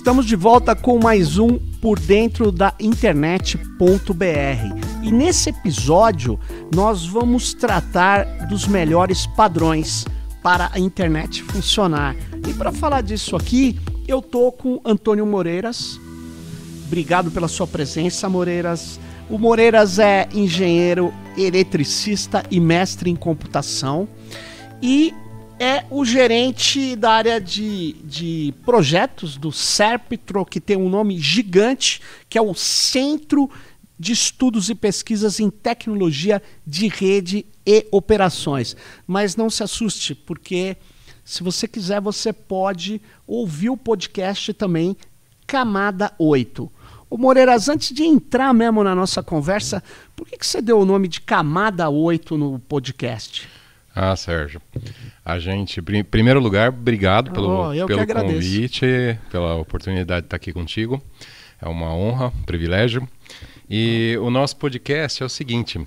Estamos de volta com mais um Por Dentro da Internet.br. E nesse episódio nós vamos tratar dos melhores padrões para a internet funcionar. E para falar disso aqui, eu tô com Antônio Moreiras. Obrigado pela sua presença, Moreiras. O Moreiras é engenheiro, eletricista e mestre em computação. E é o gerente da área de projetos do Serptro, que tem um nome gigante, que é o Centro de Estudos e Pesquisas em Tecnologia de Rede e Operações. Mas não se assuste, porque se você quiser, você pode ouvir o podcast também, Camada 8. Ô Moreiras, antes de entrar mesmo na nossa conversa, por que você deu o nome de Camada 8 no podcast? Ah, Sérgio, a gente, em primeiro lugar, obrigado pelo convite, pela oportunidade de estar aqui contigo. É uma honra, um privilégio. E o nosso podcast é o seguinte,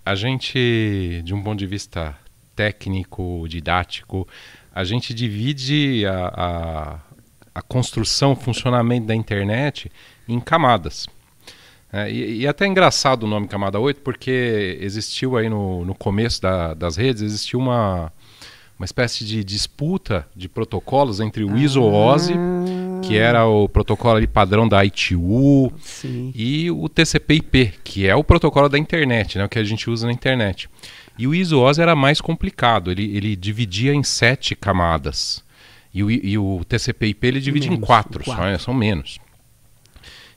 a gente, de um ponto de vista técnico, didático, a gente divide a construção, o funcionamento da internet em camadas. E até é engraçado o nome Camada 8, porque existiu aí no começo das redes, existiu uma espécie de disputa de protocolos entre o ISO-OSI, que era o protocolo ali padrão da ITU, sim, e o TCP/IP, que é o protocolo da internet, né, o que a gente usa na internet. E o ISO-OSI era mais complicado, ele dividia em 7 camadas. E o TCP/IP ele divide em 4, são menos.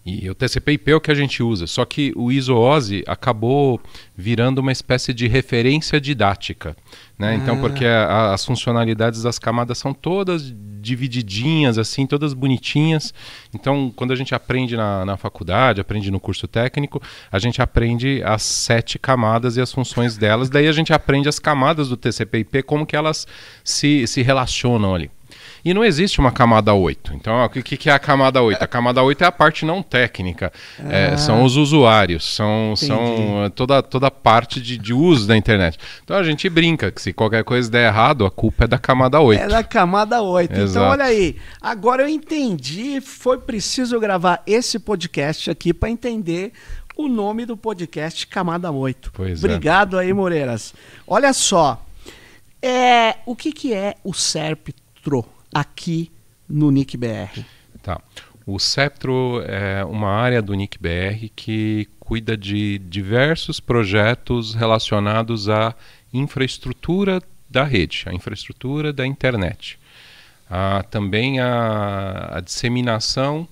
E o TCP/IP é o que a gente usa, só que o ISO-OSI acabou virando uma espécie de referência didática, né? Então, porque as funcionalidades das camadas são todas divididinhas, assim, todas bonitinhas. Então, quando a gente aprende na faculdade, aprende no curso técnico, a gente aprende as 7 camadas e as funções delas. Daí a gente aprende as camadas do TCP/IP, como que elas se relacionam ali. E não existe uma camada 8. Então, o que é a camada 8? A camada 8 é a parte não técnica. São os usuários, são toda a parte de uso da internet. Então, a gente brinca que se qualquer coisa der errado, a culpa é da camada 8. É da camada 8. Exato. Então, olha aí. Agora eu entendi, foi preciso gravar esse podcast aqui para entender o nome do podcast Camada 8. Pois Obrigado aí, Moreiras. Olha só, o que é o Serptro aqui no NIC-BR? Tá. O Serptro é uma área do NIC-BR que cuida de diversos projetos relacionados à infraestrutura da rede, à infraestrutura da internet. Também a disseminação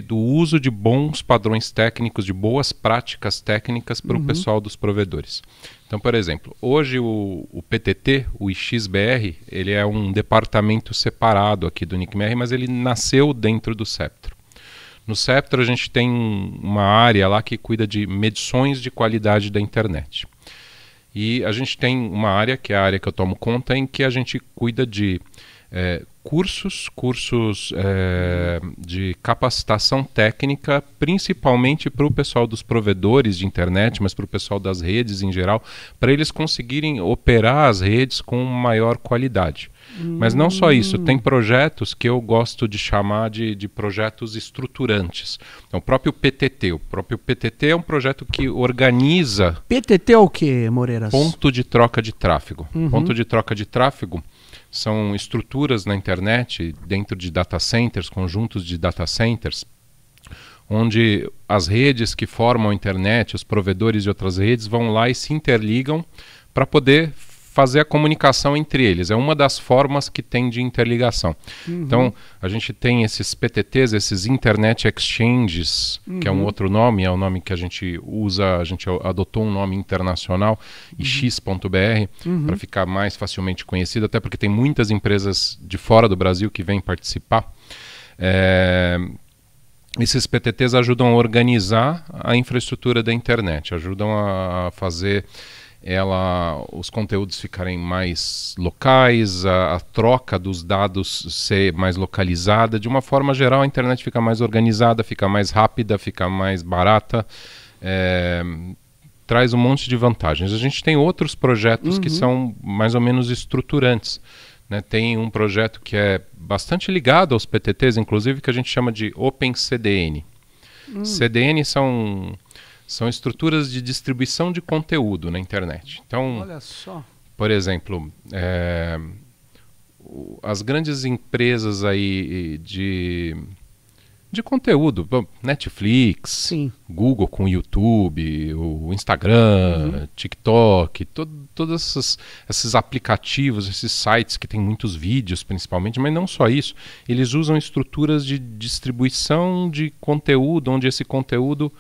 do uso de bons padrões técnicos, de boas práticas técnicas para o pessoal dos provedores. Então, por exemplo, hoje o PTT, o IXBR, ele é um departamento separado aqui do NIC-BR, mas ele nasceu dentro do Serptro. No Serptro a gente tem uma área lá que cuida de medições de qualidade da internet. E a gente tem uma área, que é a área que eu tomo conta, em que a gente cuida de cursos de capacitação técnica, principalmente para o pessoal dos provedores de internet, mas para o pessoal das redes em geral, para eles conseguirem operar as redes com maior qualidade. Mas não só isso, tem projetos que eu gosto de chamar de projetos estruturantes. Então, o próprio PTT é um projeto que organiza... PTT é o que, Moreiras? Ponto de troca de tráfego. Ponto de troca de tráfego são estruturas na internet, dentro de data centers, conjuntos de data centers, onde as redes que formam a internet, os provedores de outras redes, vão lá e se interligam para poder fazer a comunicação entre eles. É uma das formas que tem de interligação. Então, a gente tem esses PTTs, esses Internet Exchanges, que é um outro nome, é o nome que a gente usa, a gente adotou um nome internacional, ix.br, para ficar mais facilmente conhecido, até porque tem muitas empresas de fora do Brasil que vêm participar. Esses PTTs ajudam a organizar a infraestrutura da internet, ajudam a fazer os conteúdos ficarem mais locais, a troca dos dados ser mais localizada. De uma forma geral, a internet fica mais organizada, fica mais rápida, fica mais barata, traz um monte de vantagens. A gente tem outros projetos que são mais ou menos estruturantes. né, tem um projeto que é bastante ligado aos PTTs, inclusive, que a gente chama de OpenCDN. CDN são estruturas de distribuição de conteúdo na internet. Então, olha só. Por exemplo, as grandes empresas aí de conteúdo, Netflix, sim, Google com YouTube, o Instagram, TikTok, todos esses aplicativos, esses sites que tem muitos vídeos principalmente, mas não só isso, eles usam estruturas de distribuição de conteúdo, onde esse conteúdo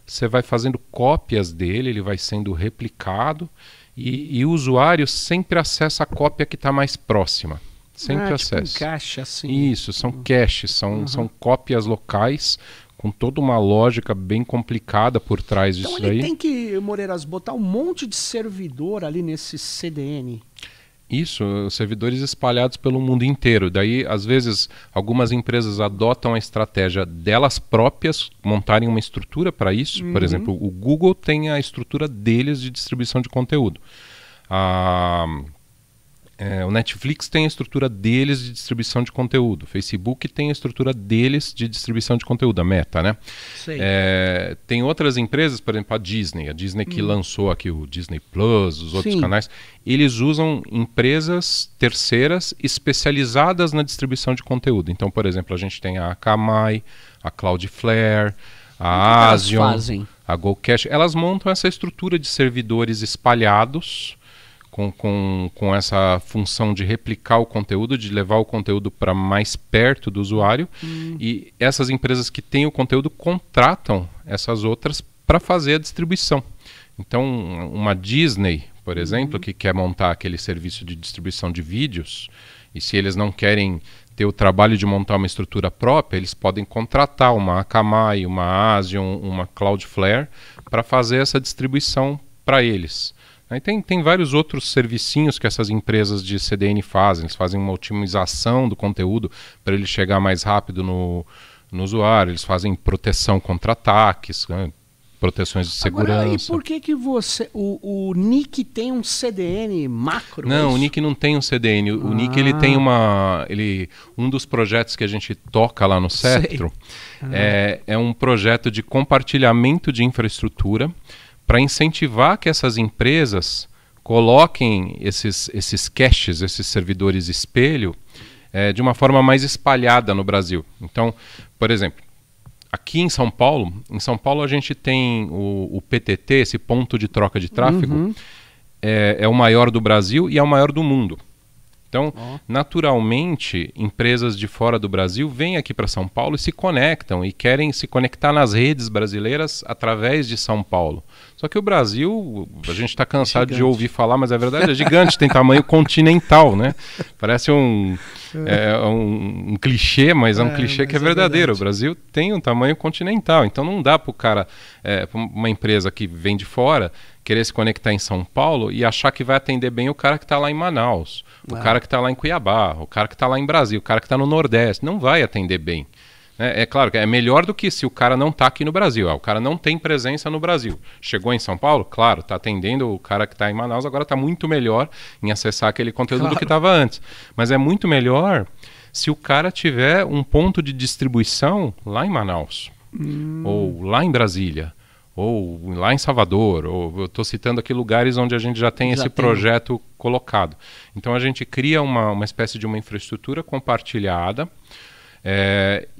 você vai fazendo cópias dele, ele vai sendo replicado e o usuário sempre acessa a cópia que está mais próxima. Sempre acessa. Tipo um cache, assim. Isso, são caches, são cópias locais com toda uma lógica bem complicada por trás disso daí. Então ele tem que, Moreiras, botar um monte de servidor ali nesse CDN. Isso, servidores espalhados pelo mundo inteiro. Daí, às vezes, algumas empresas adotam a estratégia delas próprias, montarem uma estrutura para isso. Por exemplo, o Google tem a estrutura deles de distribuição de conteúdo. O Netflix tem a estrutura deles de distribuição de conteúdo. O Facebook tem a estrutura deles de distribuição de conteúdo, a Meta, né? Sei. Tem outras empresas, por exemplo, a Disney que lançou aqui o Disney Plus, os outros canais, eles usam empresas terceiras especializadas na distribuição de conteúdo. Então, por exemplo, a gente tem a Akamai, a Cloudflare, a Asion, a GoCache. Elas montam essa estrutura de servidores espalhados com essa função de replicar o conteúdo, de levar o conteúdo para mais perto do usuário. E essas empresas que têm o conteúdo contratam essas outras para fazer a distribuição. Então, uma Disney, por exemplo, que quer montar aquele serviço de distribuição de vídeos, e se eles não querem ter o trabalho de montar uma estrutura própria, eles podem contratar uma Akamai, uma Asion, uma Cloudflare para fazer essa distribuição para eles. Aí tem vários outros servicinhos que essas empresas de CDN fazem. Eles fazem uma otimização do conteúdo para ele chegar mais rápido no usuário. Eles fazem proteção contra ataques, né? Proteções de segurança. Agora, e por que você... O Nick tem um CDN macro? Não, o Nick não tem um CDN. O Nick ele tem um dos projetos que a gente toca lá no Cetro é um projeto de compartilhamento de infraestrutura para incentivar que essas empresas coloquem esses caches, esses servidores espelho, de uma forma mais espalhada no Brasil. Então, por exemplo, aqui em São Paulo a gente tem o PTT, esse ponto de troca de tráfego, é o maior do Brasil e é o maior do mundo. Então, naturalmente, empresas de fora do Brasil vêm aqui para São Paulo e se conectam e querem se conectar nas redes brasileiras através de São Paulo. Só que o Brasil, a gente está cansado de ouvir falar, mas é verdade, é gigante, tem tamanho continental, né? Parece um clichê, mas é um clichê que é verdadeiro. O Brasil tem um tamanho continental, então não dá para o cara, pra uma empresa que vem de fora, querer se conectar em São Paulo e achar que vai atender bem o cara que está lá em Manaus, o cara que está lá em Cuiabá, o cara que está lá em Brasília, o cara que está no Nordeste. Não vai atender bem. É claro que é melhor do que se o cara não está aqui no Brasil. O cara não tem presença no Brasil. Chegou em São Paulo, claro, está atendendo o cara que está em Manaus, agora está muito melhor em acessar aquele conteúdo do que estava antes. Mas é muito melhor se o cara tiver um ponto de distribuição lá em Manaus, ou lá em Brasília, ou lá em Salvador, ou eu estou citando aqui lugares onde a gente já tem esse projeto colocado. Então a gente cria uma espécie de uma infraestrutura compartilhada,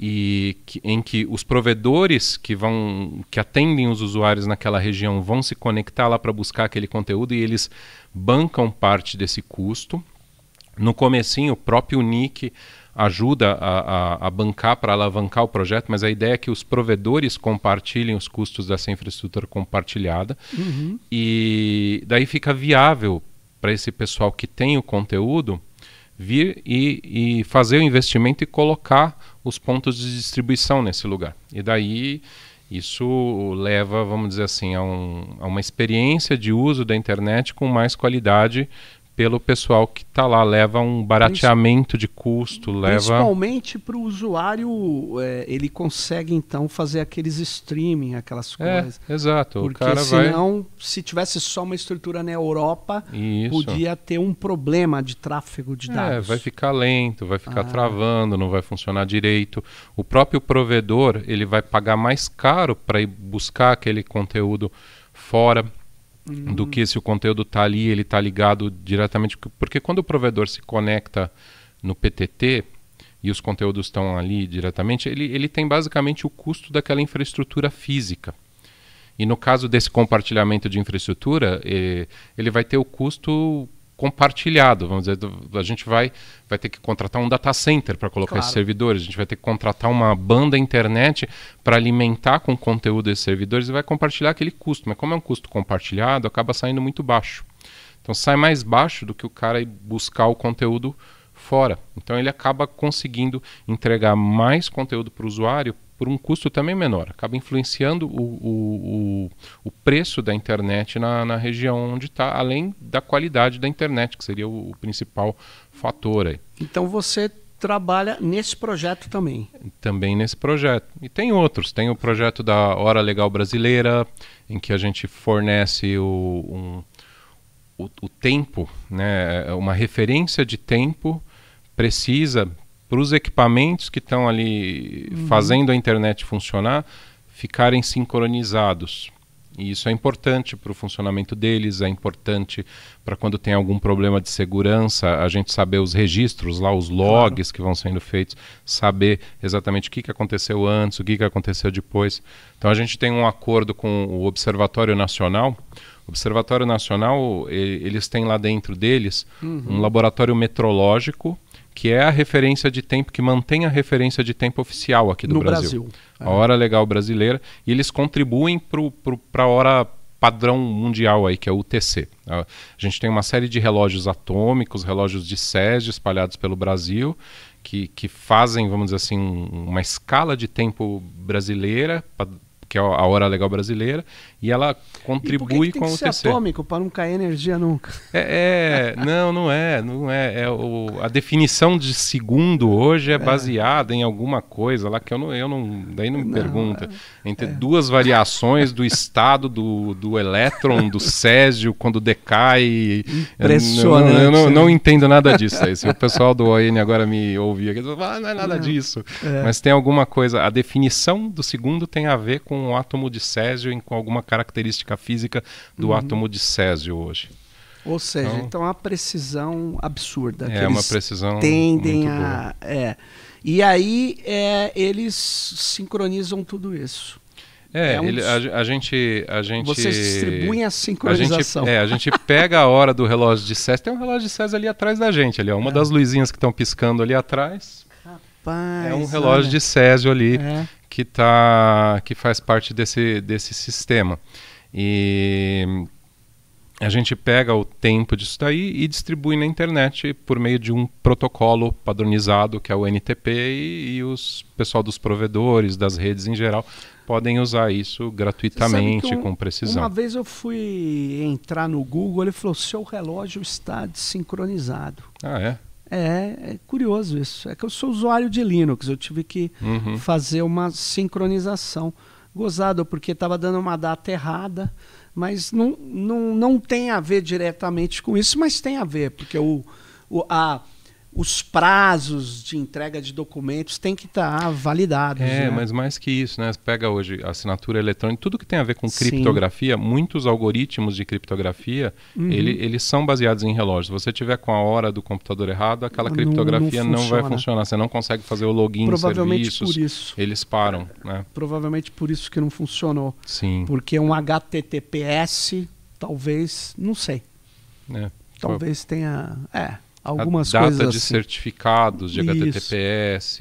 em que os provedores que atendem os usuários naquela região vão se conectar lá para buscar aquele conteúdo e eles bancam parte desse custo. No comecinho, o próprio Nick ajuda a bancar para alavancar o projeto, mas a ideia é que os provedores compartilhem os custos dessa infraestrutura compartilhada e daí fica viável para esse pessoal que tem o conteúdo vir e fazer o investimento e colocar os pontos de distribuição nesse lugar. E daí isso leva, vamos dizer assim, a uma experiência de uso da internet com mais qualidade pelo pessoal que está lá, leva um barateamento de custo, principalmente para o usuário, ele consegue então fazer aqueles streaming, aquelas coisas. Exato. Porque senão, se tivesse só uma estrutura na Europa, podia ter um problema de tráfego de dados. Vai ficar lento, vai ficar travando, não vai funcionar direito. O próprio provedor, ele vai pagar mais caro para ir buscar aquele conteúdo fora do que se o conteúdo está ali, ele está ligado diretamente. Porque quando o provedor se conecta no PTT e os conteúdos estão ali diretamente, ele tem basicamente o custo daquela infraestrutura física. E no caso desse compartilhamento de infraestrutura, ele vai ter o custo compartilhado, vamos dizer, a gente vai ter que contratar um data center para colocar esses servidores, a gente vai ter que contratar uma banda internet para alimentar com conteúdo esses servidores e vai compartilhar aquele custo, mas como é um custo compartilhado, acaba saindo muito baixo. Então sai mais baixo do que o cara ir buscar o conteúdo fora. Então ele acaba conseguindo entregar mais conteúdo para o usuário por um custo também menor. Acaba influenciando o preço da internet na região onde está, além da qualidade da internet, que seria o principal fator aí. Então você trabalha nesse projeto também? Também nesse projeto. E tem outros. Tem o projeto da Hora Legal Brasileira, em que a gente fornece o tempo, né, uma referência de tempo precisa para os equipamentos que estão ali fazendo a internet funcionar, ficarem sincronizados. E isso é importante para o funcionamento deles, é importante para quando tem algum problema de segurança, a gente saber os registros lá, os logs que vão sendo feitos, saber exatamente o que aconteceu antes, o que aconteceu depois. Então a gente tem um acordo com o Observatório Nacional. O Observatório Nacional, eles têm lá dentro deles um laboratório metrológico, que é a referência de tempo, que mantém a referência de tempo oficial aqui do Brasil. A Hora Legal Brasileira, e eles contribuem para a hora padrão mundial, aí, que é o UTC. A gente tem uma série de relógios atômicos, relógios de Césio espalhados pelo Brasil, que fazem, vamos dizer assim, uma escala de tempo brasileira, que é a Hora Legal Brasileira, e ela contribui com o UTC. Tem que ser atômico para não cair energia nunca. Não é. A definição de segundo hoje é baseada em alguma coisa lá que daí não me pergunta. Entre duas variações do estado do elétron, do césio, quando decai. Impressionante. Eu não entendo nada disso. Aí, se o pessoal do ON agora me ouvir aqui, não é nada disso. Mas tem alguma coisa. A definição do segundo tem a ver com o átomo de césio e com alguma característica física do átomo de césio hoje. Ou seja, então uma precisão absurda. É uma precisão tendem muito boa. E aí eles sincronizam tudo isso. A gente... Vocês distribuem a sincronização. A gente pega a hora do relógio de Césio. Tem um relógio de Césio ali atrás da gente. Ali, uma das luzinhas que estão piscando ali atrás. Rapaz, é um relógio de Césio ali que faz parte desse sistema. E a gente pega o tempo disso daí e distribui na internet por meio de um protocolo padronizado, que é o NTP, e os pessoal dos provedores, das redes em geral, podem usar isso gratuitamente, com precisão. Uma vez eu fui entrar no Google, ele falou, seu relógio está desincronizado. É curioso isso. É que eu sou usuário de Linux, eu tive que fazer uma sincronização. Gozado, porque estava dando uma data errada, mas não tem a ver diretamente com isso, mas tem a ver, porque os prazos de entrega de documentos têm que estar validados. Mas mais que isso, né? Você pega hoje a assinatura eletrônica, tudo que tem a ver com criptografia, muitos algoritmos de criptografia, eles são baseados em relógios. Se você tiver com a hora do computador errado, aquela criptografia não vai funcionar. Você não consegue fazer o login em serviços. Por isso. Eles param, né? Provavelmente por isso que não funcionou. Sim. Porque um HTTPS, talvez, não sei. Talvez tenha... algumas a data coisas de assim. Certificados de HTTPS,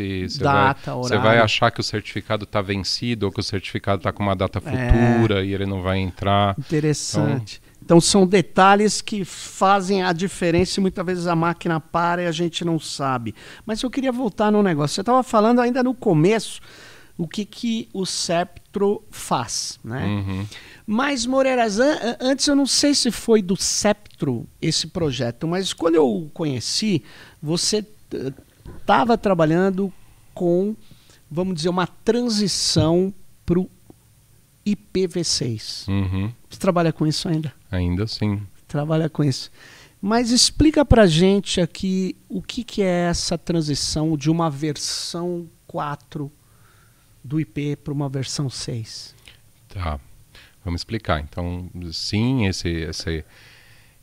você vai achar que o certificado está vencido ou que o certificado está com uma data futura e ele não vai entrar. Interessante. Então são detalhes que fazem a diferença e muitas vezes a máquina para e a gente não sabe. Mas eu queria voltar no negócio. Você estava falando ainda no começo o que o Septro faz, né? Mas, Moreiras, antes eu não sei se foi do Septro esse projeto, mas quando eu o conheci, você estava trabalhando com, vamos dizer, uma transição para o IPv6. Você trabalha com isso ainda? Ainda sim. Trabalha com isso. Mas explica pra gente aqui o que é essa transição de uma versão 4 do IP para uma versão 6. Tá, vamos explicar. Então, sim,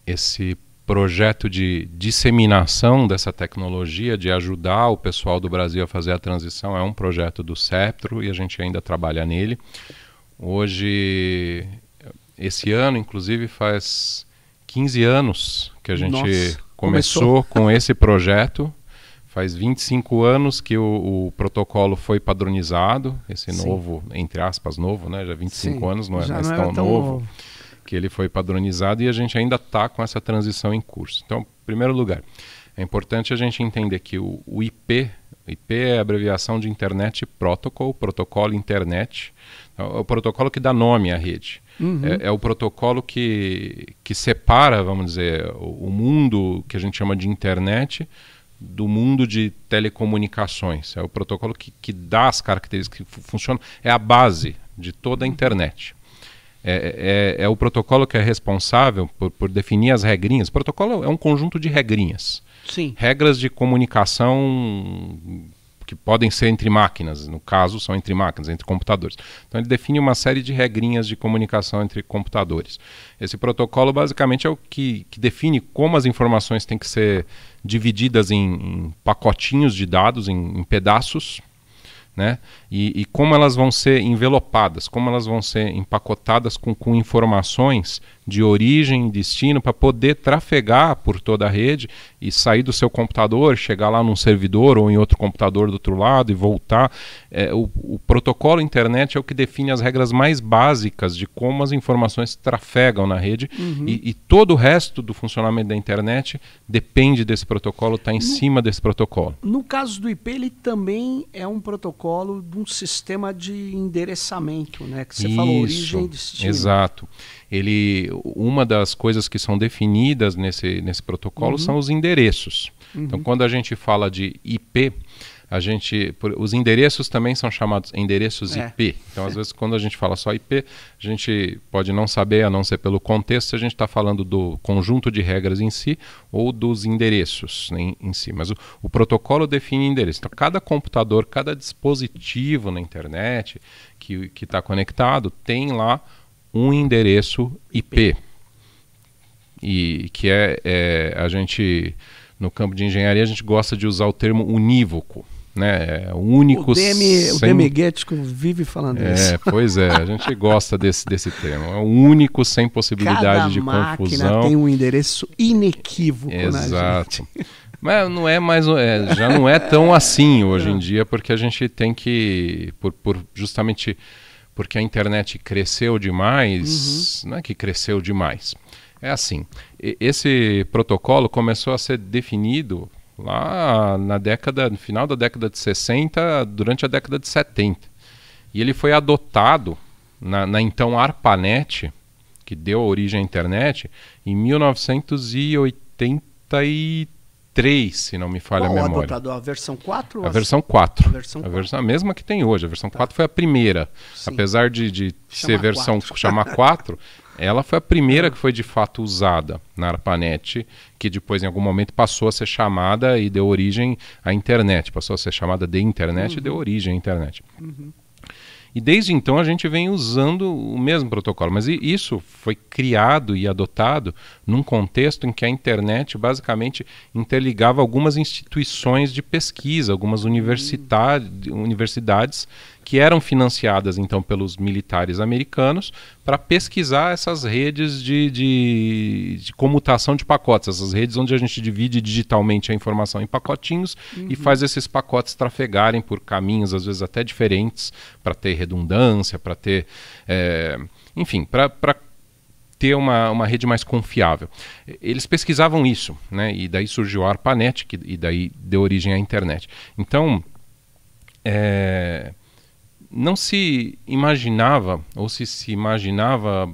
esse projeto de disseminação dessa tecnologia, de ajudar o pessoal do Brasil a fazer a transição, é um projeto do Septro e a gente ainda trabalha nele. Hoje, esse ano, inclusive, faz 15 anos que a gente começou com esse projeto. Faz 25 anos que o protocolo foi padronizado, esse novo, entre aspas, novo, né? Já 25 anos, não é mais tão novo, que ele foi padronizado e a gente ainda está com essa transição em curso. Então, em primeiro lugar, é importante a gente entender que o IP é a abreviação de Internet Protocol, protocolo internet, é o protocolo que dá nome à rede. É o protocolo que separa, vamos dizer, o mundo que a gente chama de internet do mundo de telecomunicações. É o protocolo que dá as características, que funciona, é a base de toda a internet. É o protocolo que é responsável por definir as regrinhas. O protocolo é um conjunto de regrinhas. Sim. Regras de comunicação que podem ser entre máquinas, no caso são entre máquinas, entre computadores. Então ele define uma série de regrinhas de comunicação entre computadores. Esse protocolo basicamente é o que define como as informações têm que ser divididas em pacotinhos de dados, em pedaços, né? E como elas vão ser envelopadas, como elas vão ser empacotadas com informações de origem e destino para poder trafegar por toda a rede e sair do seu computador, chegar lá num servidor ou em outro computador do outro lado e voltar. O protocolo internet é o que define as regras mais básicas de como as informações trafegam na rede e todo o resto do funcionamento da internet depende desse protocolo, está em cima desse protocolo. No caso do IP, ele também é um protocolo de um sistema de endereçamento, né? Que você falou, origem e destino. Exato. Uma das coisas que são definidas nesse protocolo são os endereços. Então, quando a gente fala de IP, os endereços também são chamados endereços IP. Então, às vezes, quando a gente fala só IP, a gente pode não saber, a não ser pelo contexto, se a gente está falando do conjunto de regras em si ou dos endereços em si. Mas o protocolo define endereço. Então, cada computador, cada dispositivo na internet que está conectado tem lá um endereço IP. E que a gente, no campo de engenharia, a gente gosta de usar o termo unívoco. Né? Único. O Demiguetico vive falando isso. Pois é, a gente gosta desse termo. É o único sem possibilidade de confusão. Cada máquina tem um endereço inequívoco. Exato. Mas não é mais, já não é tão assim hoje em dia, porque a gente tem que, justamente porque a internet cresceu demais, não é que cresceu demais. É assim, esse protocolo começou a ser definido lá no final da década de 60, durante a década de 70. E ele foi adotado na então ARPANET, que deu origem à internet, em 1983, se não me falha a memória. Adotado? A versão 4? A versão 4. A mesma que tem hoje. A versão 4 foi a primeira. Sim. Apesar de ser versão 4. Chamar 4, ela foi a primeira que foi de fato usada na ARPANET, que depois em algum momento passou a ser chamada e deu origem à internet. Passou a ser chamada de internet e deu origem à internet. E desde então a gente vem usando o mesmo protocolo, mas isso foi criado e adotado num contexto em que a internet basicamente interligava algumas instituições de pesquisa, algumas universidades que eram financiadas então pelos militares americanos para pesquisar essas redes de comutação de pacotes, essas redes onde a gente divide digitalmente a informação em pacotinhos e faz esses pacotes trafegarem por caminhos às vezes até diferentes para ter redundância, para ter, enfim, para ter uma rede mais confiável. Eles pesquisavam isso, né? E daí surgiu a ARPANET, e daí deu origem à internet. Então, não se imaginava, ou se imaginava...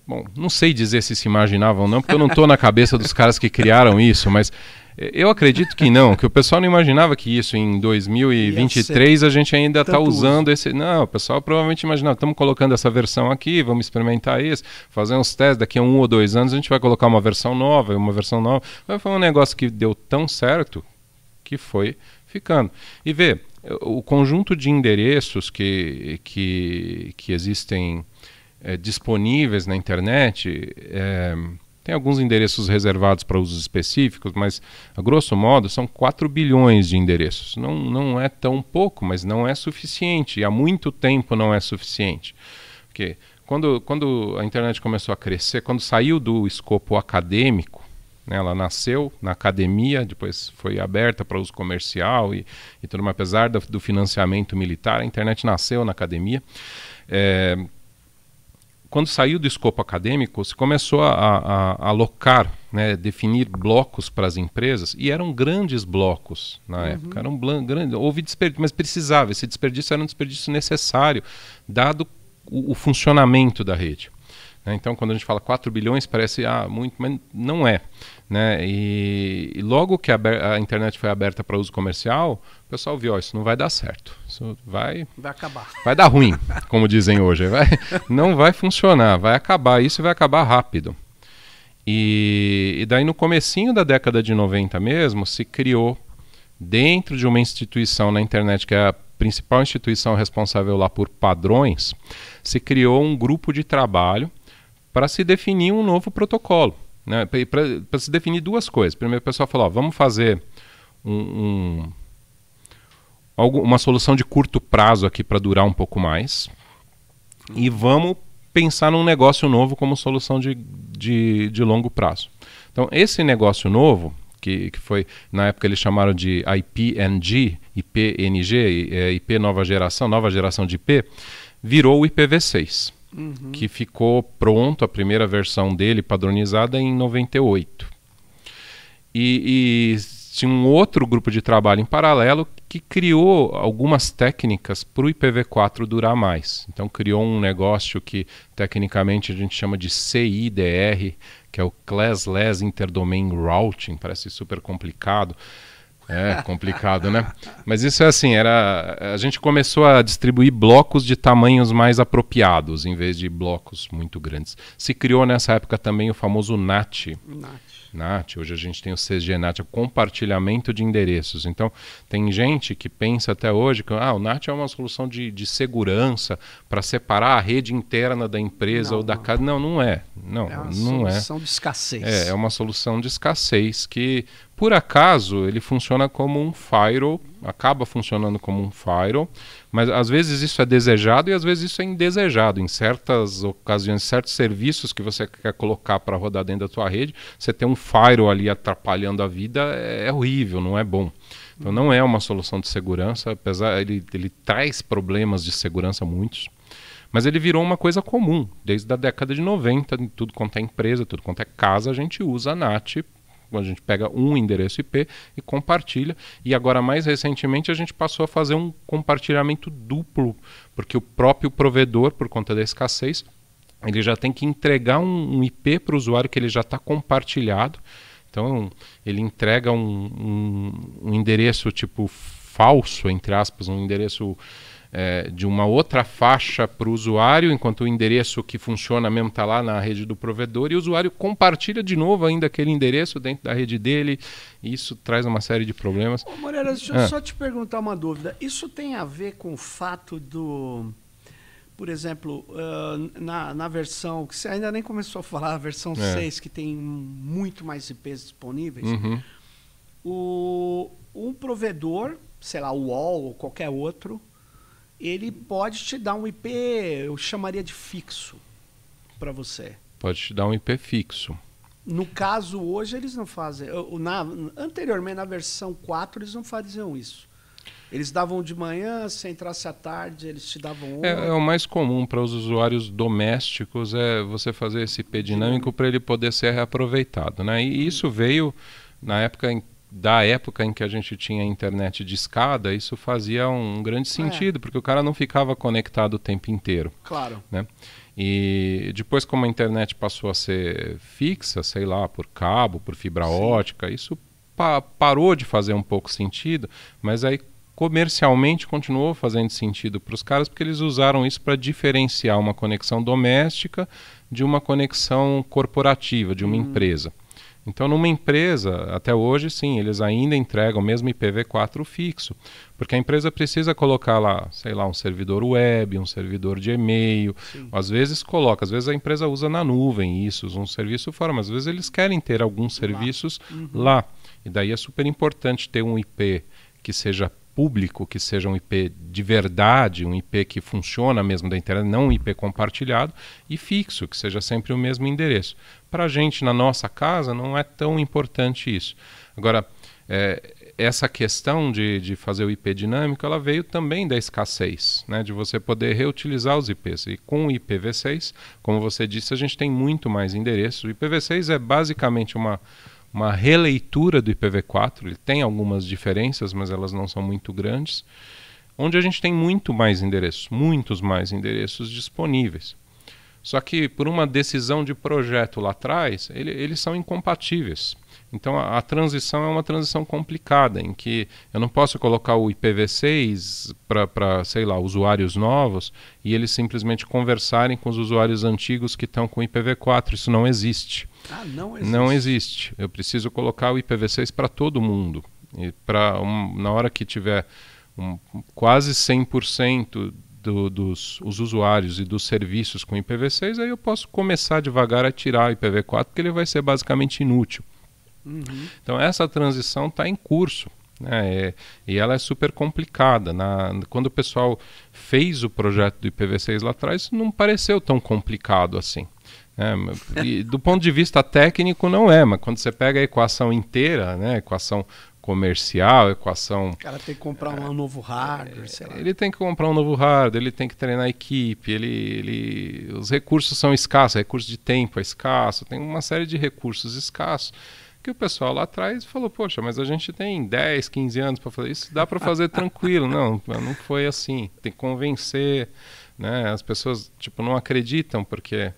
Bom, não sei dizer se imaginavam ou não, porque eu não estou na cabeça dos caras que criaram isso, mas eu acredito que não, que o pessoal não imaginava que isso em 2023 a gente ainda está usando esse... Não, o pessoal provavelmente imaginava, estamos colocando essa versão aqui, vamos experimentar isso, fazer uns testes, daqui a 1 ou 2 anos a gente vai colocar uma versão nova. Mas foi um negócio que deu tão certo que foi ficando. E vê, o conjunto de endereços que existem disponíveis na internet, tem alguns endereços reservados para usos específicos, mas a grosso modo são 4 bilhões de endereços. Não é tão pouco, mas não é suficiente, e há muito tempo não é suficiente. Porque quando a internet começou a crescer, quando saiu do escopo acadêmico, né, ela nasceu na academia, depois foi aberta para uso comercial e tudo mais, apesar do financiamento militar, a internet nasceu na academia. Quando saiu do escopo acadêmico, se começou a alocar, né, definir blocos para as empresas, e eram grandes blocos na época. Houve desperdício, mas precisava. Esse desperdício era um desperdício necessário, dado o funcionamento da rede. Então, quando a gente fala 4 bilhões, parece muito, mas não é. Né? E logo que a internet foi aberta para uso comercial, o pessoal viu, isso não vai dar certo. Isso vai acabar. Vai dar ruim, como dizem hoje. Não vai funcionar, vai acabar. Isso vai acabar rápido. E daí, no comecinho da década de 90 mesmo, se criou, dentro de uma instituição na internet, que é a principal instituição responsável lá por padrões, se criou um grupo de trabalho para se definir um novo protocolo, né? Para se definir 2 coisas. Primeiro o pessoal falou, vamos fazer uma solução de curto prazo aqui para durar um pouco mais, e vamos pensar num negócio novo como solução de longo prazo. Então esse negócio novo, que foi, na época eles chamaram de IPNG, IP nova geração de IP, virou o IPv6. Que ficou pronto, a primeira versão dele padronizada em 98. E tinha um outro grupo de trabalho em paralelo que criou algumas técnicas para o IPv4 durar mais. Então criou um negócio que tecnicamente a gente chama de CIDR, que é o Classless Interdomain Routing, parece super complicado. É complicado, né? Mas isso é assim, a gente começou a distribuir blocos de tamanhos mais apropriados, em vez de blocos muito grandes. Se criou nessa época também o famoso NAT. NAT, hoje a gente tem o CGNAT, o compartilhamento de endereços. Então, tem gente que pensa até hoje que o NAT é uma solução de segurança para separar a rede interna da empresa ou da casa. Não é. Não, é uma não solução de escassez. É uma solução de escassez que, por acaso, ele funciona como um firewall, acaba funcionando como um firewall, mas às vezes isso é desejado e às vezes isso é indesejado. Em certas ocasiões, certos serviços que você quer colocar para rodar dentro da tua rede, você tem um firewall ali atrapalhando a vida, é horrível, não é bom. Então não é uma solução de segurança, apesar ele traz problemas de segurança muitos, mas ele virou uma coisa comum. Desde a década de 90, tudo quanto é empresa, tudo quanto é casa, a gente usa a NAT. A gente pega um endereço IP e compartilha. E agora, mais recentemente, a gente passou a fazer um compartilhamento duplo, porque o próprio provedor, por conta da escassez, ele já tem que entregar um IP para o usuário que ele já está compartilhado. Então, ele entrega um endereço tipo falso, entre aspas, um endereço de uma outra faixa para o usuário, enquanto o endereço que funciona mesmo está lá na rede do provedor, e o usuário compartilha de novo ainda aquele endereço dentro da rede dele, e isso traz uma série de problemas. Ô, Moreira, deixa eu só te perguntar uma dúvida. Isso tem a ver com o fato por exemplo, na versão, que você ainda nem começou a falar, a versão 6, que tem muito mais IPs disponíveis, um provedor, sei lá, o UOL ou qualquer outro, ele pode te dar um IP, eu chamaria de fixo, para você. Pode te dar um IP fixo. No caso, hoje, eles não fazem. Anteriormente, na versão 4, eles não faziam isso. Eles davam de manhã, se entrasse à tarde, eles te davam outro. O mais comum para os usuários domésticos é você fazer esse IP dinâmico para ele poder ser reaproveitado, né? E isso veio, na época, da época em que a gente tinha internet de escada, isso fazia um grande sentido, porque o cara não ficava conectado o tempo inteiro. Claro. Né? E depois, como a internet passou a ser fixa, sei lá, por cabo, por fibra ótica, isso parou de fazer um pouco sentido, mas aí comercialmente continuou fazendo sentido para os caras, porque eles usaram isso para diferenciar uma conexão doméstica de uma conexão corporativa, de uma empresa. Então, numa empresa, até hoje, sim, eles ainda entregam mesmo IPv4 fixo, porque a empresa precisa colocar lá, sei lá, um servidor web, um servidor de e-mail, às vezes a empresa usa na nuvem isso, um serviço fora, mas às vezes eles querem ter alguns serviços lá, e daí é super importante ter um IP que seja público, que seja um IP de verdade, um IP que funciona mesmo da internet, não um IP compartilhado, e fixo, que seja sempre o mesmo endereço. Para a gente, na nossa casa, não é tão importante isso. Agora, essa questão de fazer o IP dinâmico, ela veio também da escassez, né, de você poder reutilizar os IPs. E com o IPv6, como você disse, a gente tem muito mais endereços. O IPv6 é basicamente uma releitura do IPv4, ele tem algumas diferenças, mas elas não são muito grandes, onde a gente tem muitos mais endereços disponíveis. Só que por uma decisão de projeto lá atrás, eles são incompatíveis. Então a transição é uma transição complicada, em que eu não posso colocar o IPv6 para, sei lá, usuários novos e eles simplesmente conversarem com os usuários antigos que estão com o IPv4. Isso não existe. Não existe. Não existe. Eu preciso colocar o IPv6 para todo mundo. E na hora que tiver quase 100% dos usuários e dos serviços com IPv6, aí eu posso começar devagar a tirar o IPv4, porque ele vai ser basicamente inútil. Então essa transição está em curso, né? E ela é super complicada. Quando o pessoal fez o projeto do IPv6 lá atrás, não pareceu tão complicado assim. E do ponto de vista técnico não é, mas quando você pega a equação inteira, né, equação comercial, equação... O cara tem que comprar um novo hardware, sei lá. Ele tem que comprar um novo hardware, ele tem que treinar a equipe, os recursos são escassos, recurso de tempo é escasso, tem uma série de recursos escassos, que o pessoal lá atrás falou, poxa, mas a gente tem 10, 15 anos para fazer isso, dá para fazer tranquilo. Não foi assim, tem que convencer, né? As pessoas não acreditam, porque...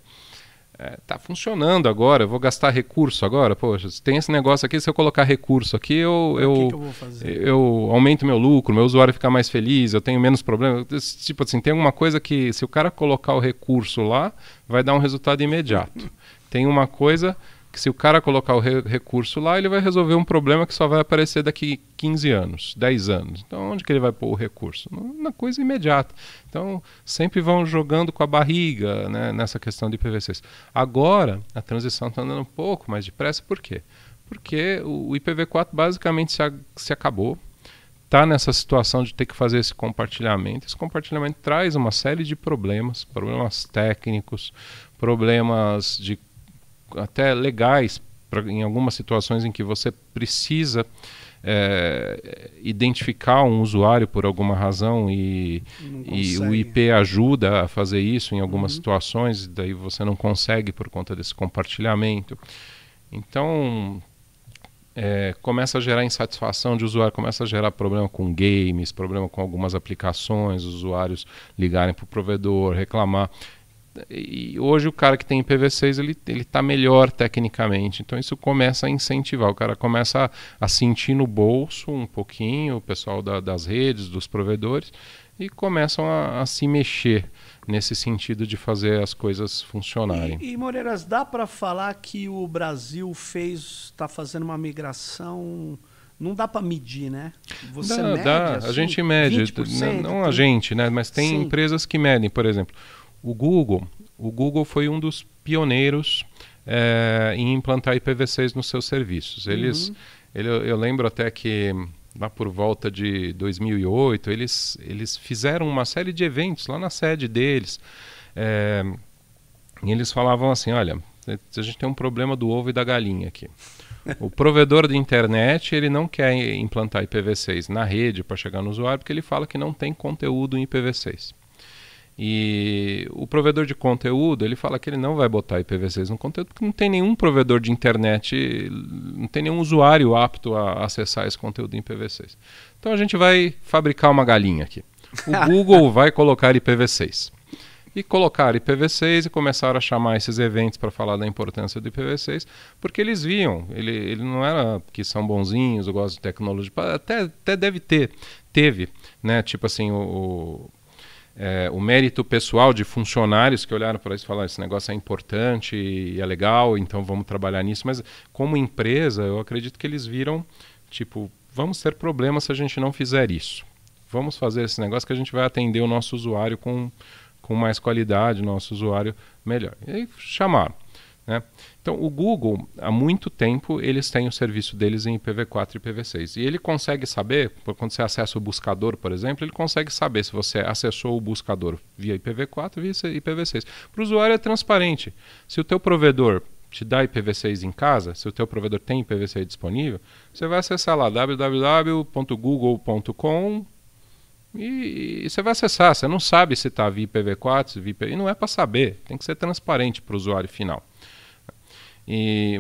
tá funcionando agora, eu vou gastar recurso agora, poxa, tem esse negócio aqui, se eu colocar recurso aqui, que eu vou fazer? Eu aumento meu lucro, meu usuário fica mais feliz, eu tenho menos problema. Tipo assim, tem alguma coisa que, se o cara colocar o recurso lá, vai dar um resultado imediato. Tem uma coisa que, se o cara colocar o recurso lá, ele vai resolver um problema que só vai aparecer daqui 15 anos, 10 anos. Então, onde que ele vai pôr o recurso? Na coisa imediata. Então, sempre vão jogando com a barriga, né, nessa questão de IPv6. Agora, a transição está andando um pouco mais depressa. Por quê? Porque o IPv4 basicamente se acabou. Está nessa situação de ter que fazer esse compartilhamento. Esse compartilhamento traz uma série de problemas técnicos, problemas até legais, em algumas situações em que você precisa identificar um usuário por alguma razão e o IP ajuda a fazer isso em algumas situações, daí você não consegue por conta desse compartilhamento. Então começa a gerar insatisfação de usuário, começa a gerar problema com games, problema com algumas aplicações, os usuários ligarem para o provedor, reclamar. E hoje o cara que tem IPv6 ele está melhor tecnicamente, então isso começa a incentivar, o cara começa a sentir no bolso um pouquinho, o pessoal das redes, dos provedores, e começam a se mexer nesse sentido de fazer as coisas funcionarem. E Moreiras, dá para falar que o Brasil está fazendo uma migração... Não dá para medir, né? Você mede, assim, a gente mede, não a gente, né? Mas tem empresas que medem, por exemplo. O Google foi um dos pioneiros em implantar IPv6 nos seus serviços. Eu lembro até que lá por volta de 2008 eles fizeram uma série de eventos lá na sede deles. E eles falavam assim, olha, a gente tem um problema do ovo e da galinha aqui. O provedor de internet ele não quer implantar IPv6 na rede para chegar no usuário porque ele fala que não tem conteúdo em IPv6. E o provedor de conteúdo, ele fala que ele não vai botar IPv6 no conteúdo, porque não tem nenhum provedor de internet, não tem nenhum usuário apto a acessar esse conteúdo em IPv6. Então a gente vai fabricar uma galinha aqui. O Google vai colocar IPv6. E colocar IPv6 e começaram a chamar esses eventos para falar da importância do IPv6, porque eles viam, ele não era que são bonzinhos, eu gosto de tecnologia, até teve, né, tipo assim, o mérito pessoal de funcionários que olharam para isso e falaram, esse negócio é importante e é legal, então vamos trabalhar nisso, mas como empresa, eu acredito que eles viram, tipo, vamos ter problemas se a gente não fizer isso. Vamos fazer esse negócio que a gente vai atender o nosso usuário com mais qualidade, nosso usuário melhor. E aí chamaram, né? Então, o Google, há muito tempo, eles têm o serviço deles em IPv4 e IPv6. E ele consegue saber, quando você acessa o buscador, por exemplo, ele consegue saber se você acessou o buscador via IPv4 ou via IPv6. Para o usuário é transparente. Se o teu provedor te dá IPv6 em casa, se o teu provedor tem IPv6 disponível, você vai acessar lá www.google.com e você vai acessar, você não sabe se está via IPv4, se via IPv6, e não é para saber, tem que ser transparente para o usuário final.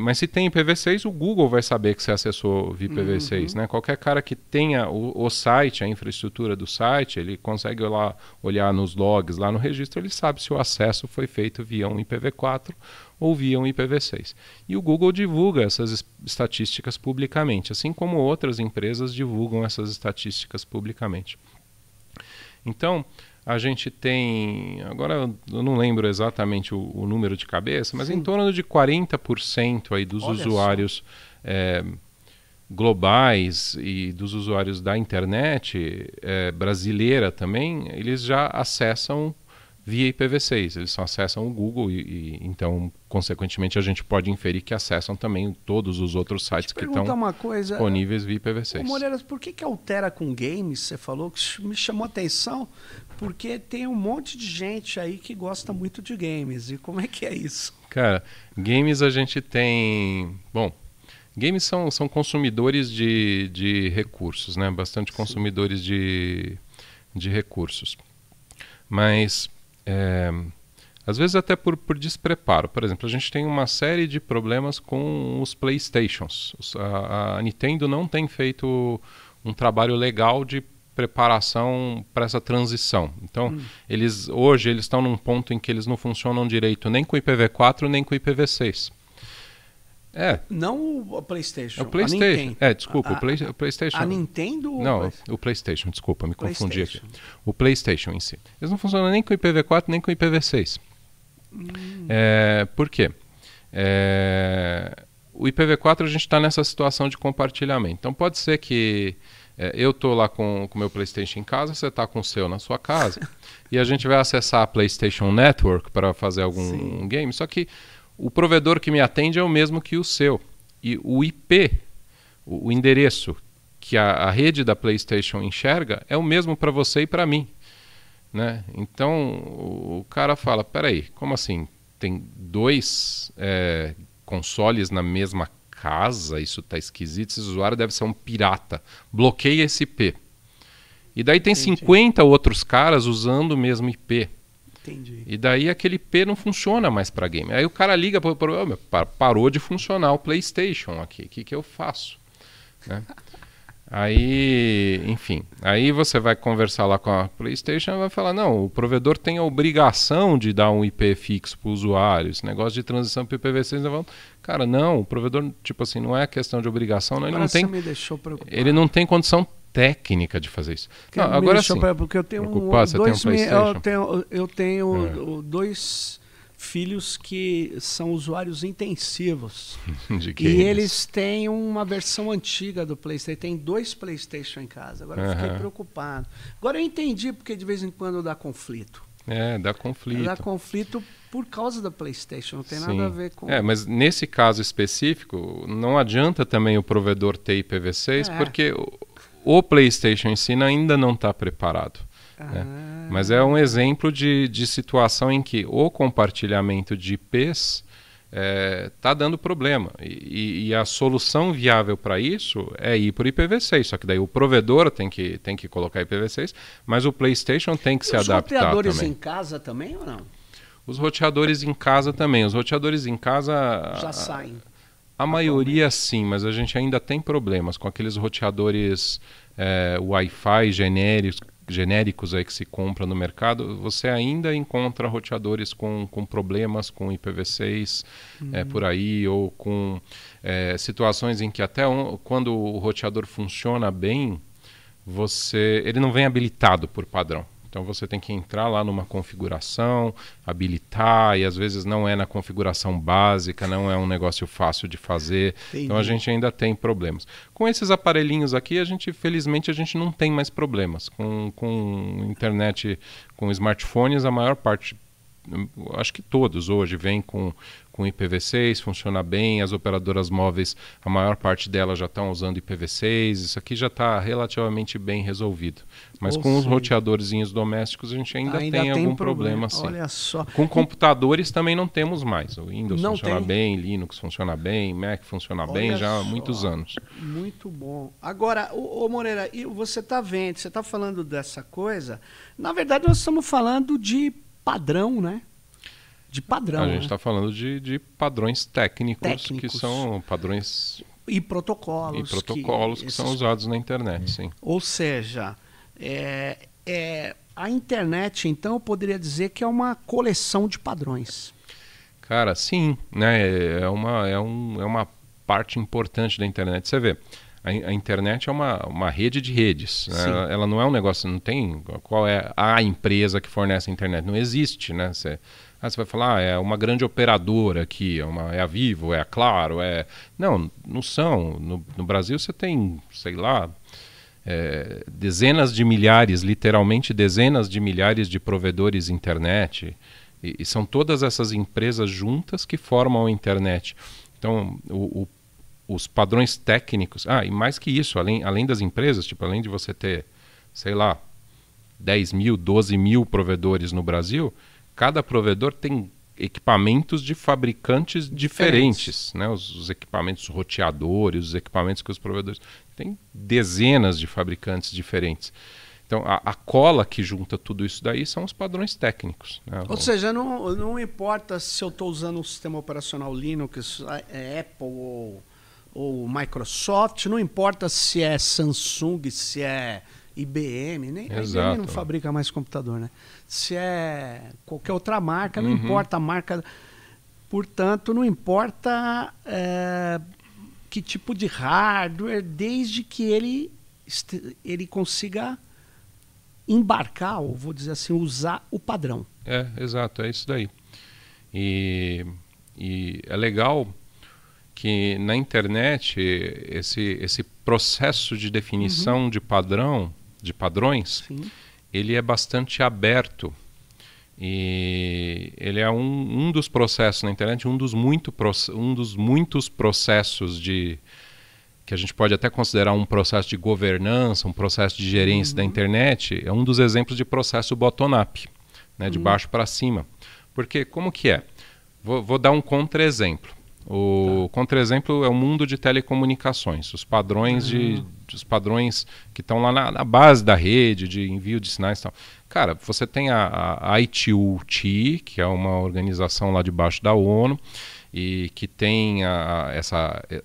Mas se tem IPv6, o Google vai saber que você acessou via IPv6, né? Qualquer cara que tenha o site, a infraestrutura do site, ele consegue lá olhar nos logs, lá no registro, ele sabe se o acesso foi feito via um IPv4 ou via um IPv6. E o Google divulga essas estatísticas publicamente, assim como outras empresas divulgam essas estatísticas publicamente. Então, a gente tem, agora eu não lembro exatamente o número de cabeça, mas em torno de 40% aí dos usuários globais e dos usuários da internet brasileira também, eles já acessam via IPv6, eles só acessam o Google e então, consequentemente, a gente pode inferir que acessam também todos os outros sites que estão disponíveis via IPv6. Moreiras, por que altera com games? Você falou que me chamou a atenção, porque tem um monte de gente aí que gosta muito de games. E como é que é isso? Cara, games a gente tem... Bom, games são consumidores de recursos, né? Bastante consumidores de recursos. Mas... às vezes até por despreparo. Por exemplo, a gente tem uma série de problemas com os PlayStations. A Nintendo não tem feito um trabalho legal de preparação para essa transição. Então, hoje eles estão num ponto em que eles não funcionam direito nem com o IPv4 nem com o IPv6. Não o PlayStation. O PlayStation. Desculpa, o PlayStation. A Nintendo? Não, o PlayStation, desculpa, me confundi aqui. O PlayStation em si. Eles não funcionam nem com o IPv4 nem com o IPv6. Por quê? O IPv4 a gente está nessa situação de compartilhamento. Então pode ser que eu estou lá com o meu PlayStation em casa, você está com o seu na sua casa, e a gente vai acessar a PlayStation Network para fazer algum game, só que o provedor que me atende é o mesmo que o seu. E o IP, o endereço que a rede da PlayStation enxerga, é o mesmo para você e para mim. Né? Então o cara fala, peraí, como assim? Tem dois consoles na mesma casa? Isso está esquisito, esse usuário deve ser um pirata. Bloqueia esse IP. E daí tem 50 outros caras usando o mesmo IP. Entendi. E daí aquele IP não funciona mais para game. Aí o cara liga para parou de funcionar o PlayStation aqui. O que eu faço? Né? Aí, enfim, aí você vai conversar lá com a PlayStation e vai falar, não, o provedor tem a obrigação de dar um IP fixo para o usuário, esse negócio de transição para IPv6, cara, não, o provedor, tipo assim, não é questão de obrigação, não, ele não tem condição técnica de fazer isso. Não, agora sim, porque eu tenho eu tenho dois filhos que são usuários intensivos e eles têm uma versão antiga do PlayStation, tem 2 PlayStation em casa. Agora eu fiquei preocupado. Agora eu entendi porque de vez em quando dá conflito. Dá conflito. Dá conflito por causa da PlayStation, não tem nada a ver com... mas nesse caso específico, não adianta também o provedor ter IPv6, porque o PlayStation em si ainda não está preparado. Né? Mas é um exemplo de situação em que o compartilhamento de IPs está dando problema. E a solução viável para isso é ir por IPv6. Só que daí o provedor tem que colocar IPv6, mas o PlayStation tem que se adaptar também. Os roteadores em casa também ou não? Os roteadores em casa também. Os roteadores em casa... já saem. A maioria sim, mas a gente ainda tem problemas com aqueles roteadores Wi-Fi genéricos aí que se compra no mercado. Você ainda encontra roteadores com problemas com IPv6 por aí, ou com situações em que até quando o roteador funciona bem, ele não vem habilitado por padrão. Então você tem que entrar lá numa configuração, habilitar, e às vezes não é na configuração básica, não é um negócio fácil de fazer. Entendi. Então a gente ainda tem problemas. Com esses aparelhinhos aqui, felizmente a gente não tem mais problemas. Com internet, com smartphones, a maior parte, acho que todos hoje vêm com IPv6, funciona bem. As operadoras móveis, a maior parte delas já estão usando IPv6, isso aqui já está relativamente bem resolvido. Mas com os roteadorzinhos domésticos a gente ainda tem algum problema sim. Olha só. Com computadores também não temos mais. O Windows funciona bem, Linux funciona bem, Mac funciona bem já há muitos anos. Muito bom. Agora, ô Moreira, você está vendo, você está falando dessa coisa, na verdade nós estamos falando de padrão, né? De padrão. A gente está falando de padrões técnicos, que são padrões... E protocolos. Que são usados na internet, sim. Ou seja, a internet, então, eu poderia dizer que é uma coleção de padrões. Cara, sim. Né? É uma parte importante da internet. Você vê, a internet é uma rede de redes. Né? Ela não é um negócio, não tem... Qual é a empresa que fornece a internet? Não existe, né? Você vai falar, é uma grande operadora aqui, é a Vivo, é a Claro, Não são. No Brasil você tem, sei lá, dezenas de milhares, literalmente dezenas de milhares de provedores de internet. E são todas essas empresas juntas que formam a internet. Então, os padrões técnicos... e mais que isso, além das empresas, tipo, além de você ter, sei lá, 10 mil, 12 mil provedores no Brasil... Cada provedor tem equipamentos de fabricantes diferentes, né? Os equipamentos roteadores, os equipamentos que os provedores... Tem dezenas de fabricantes diferentes. Então, a cola que junta tudo isso daí são os padrões técnicos. Né? Ou seja, não importa se eu estou usando um sistema operacional Linux, Apple ou Microsoft, não importa se é Samsung, se é... IBM, nem a IBM não fabrica mais computador, né? Se é qualquer outra marca, não importa a marca. Portanto, não importa que tipo de hardware, desde que ele consiga embarcar, ou vou dizer assim, usar o padrão. Exato, é isso daí. E é legal que na internet esse processo de definição de padrões, sim, ele é bastante aberto, e ele é um dos processos na internet, um dos muitos processos que a gente pode até considerar um processo de governança, um processo de gerência da internet, é um dos exemplos de processo bottom-up, né, de baixo para cima. Porque como que é? Vou dar um contra-exemplo. O contra-exemplo é o mundo de telecomunicações, os padrões que estão lá na base da rede, de envio de sinais e tal. Cara, você tem a ITU-T, que é uma organização lá debaixo da ONU, e que tem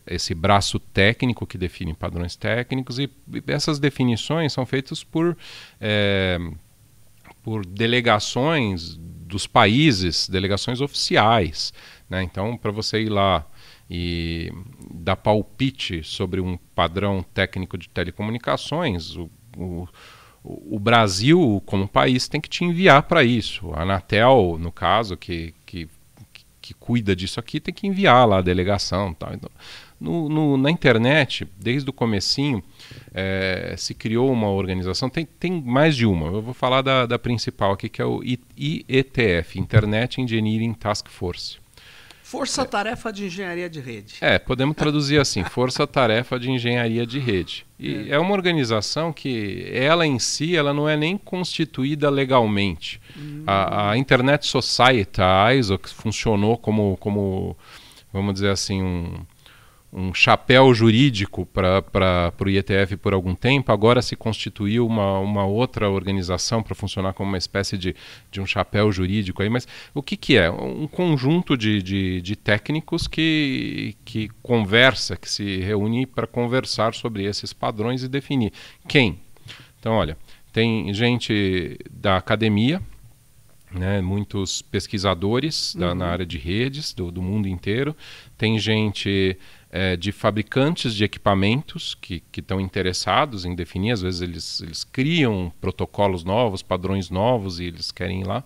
esse braço técnico que define padrões técnicos, e essas definições são feitas por delegações dos países, delegações oficiais. Né? Então, para você ir lá e dar palpite sobre um padrão técnico de telecomunicações, o Brasil, como país, tem que te enviar para isso. A Anatel, no caso, que cuida disso aqui, tem que enviar lá a delegação. Tal. Então, na internet, desde o comecinho, se criou uma organização, tem mais de uma. Eu vou falar da principal aqui, que é o IETF, Internet Engineering Task Force. Força-tarefa de engenharia de rede. Podemos traduzir assim, força-tarefa de engenharia de rede. E é uma organização que ela em si, ela não é nem constituída legalmente. A Internet Society, a ISO, que funcionou como vamos dizer assim, um chapéu jurídico para o IETF por algum tempo, agora se constituiu uma outra organização para funcionar como uma espécie de um chapéu jurídico. Aí. Mas o que é? Um conjunto de técnicos que conversa, que se reúne para conversar sobre esses padrões e definir. Quem? Então, olha, tem gente da academia, né, muitos pesquisadores na área de redes do mundo inteiro, tem gente de fabricantes de equipamentos que estão interessados em definir, às vezes eles criam protocolos novos, padrões novos e eles querem ir lá.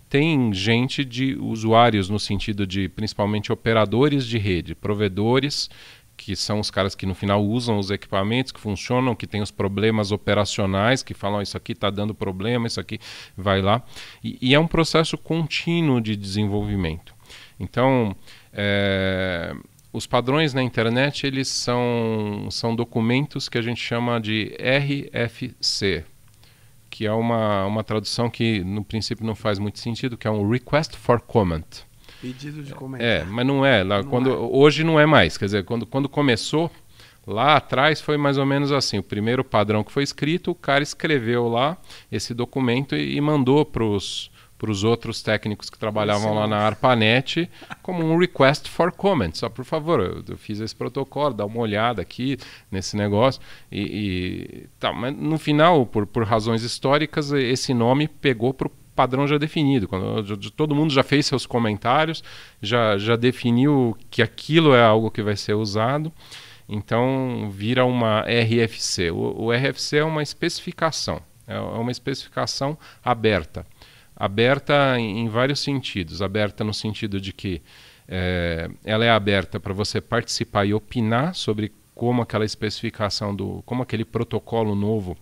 Tem gente de usuários no sentido de principalmente operadores de rede, provedores, que são os caras que no final usam os equipamentos, que funcionam, que tem os problemas operacionais, que falam, isso aqui está dando problema, isso aqui vai lá. E é um processo contínuo de desenvolvimento. Então, os padrões na internet, eles são documentos que a gente chama de RFC, que é uma tradução que no princípio não faz muito sentido, que é um Request for Comment. Pedido de comentário. Mas não é. Hoje não é mais. Quer dizer, quando começou, lá atrás foi mais ou menos assim. O primeiro padrão que foi escrito, o cara escreveu lá esse documento e mandou para os outros técnicos que trabalhavam lá na ARPANET como um request for comment. Só, por favor, eu fiz esse protocolo, dá uma olhada aqui nesse negócio. Mas no final, por razões históricas, esse nome pegou para o padrão já definido. Quando todo mundo já fez seus comentários, já definiu que aquilo é algo que vai ser usado, então vira uma RFC. O RFC é uma especificação, é uma especificação aberta. Aberta em vários sentidos. Aberta no sentido de que ela é aberta para você participar e opinar sobre como aquela especificação, como aquele protocolo novo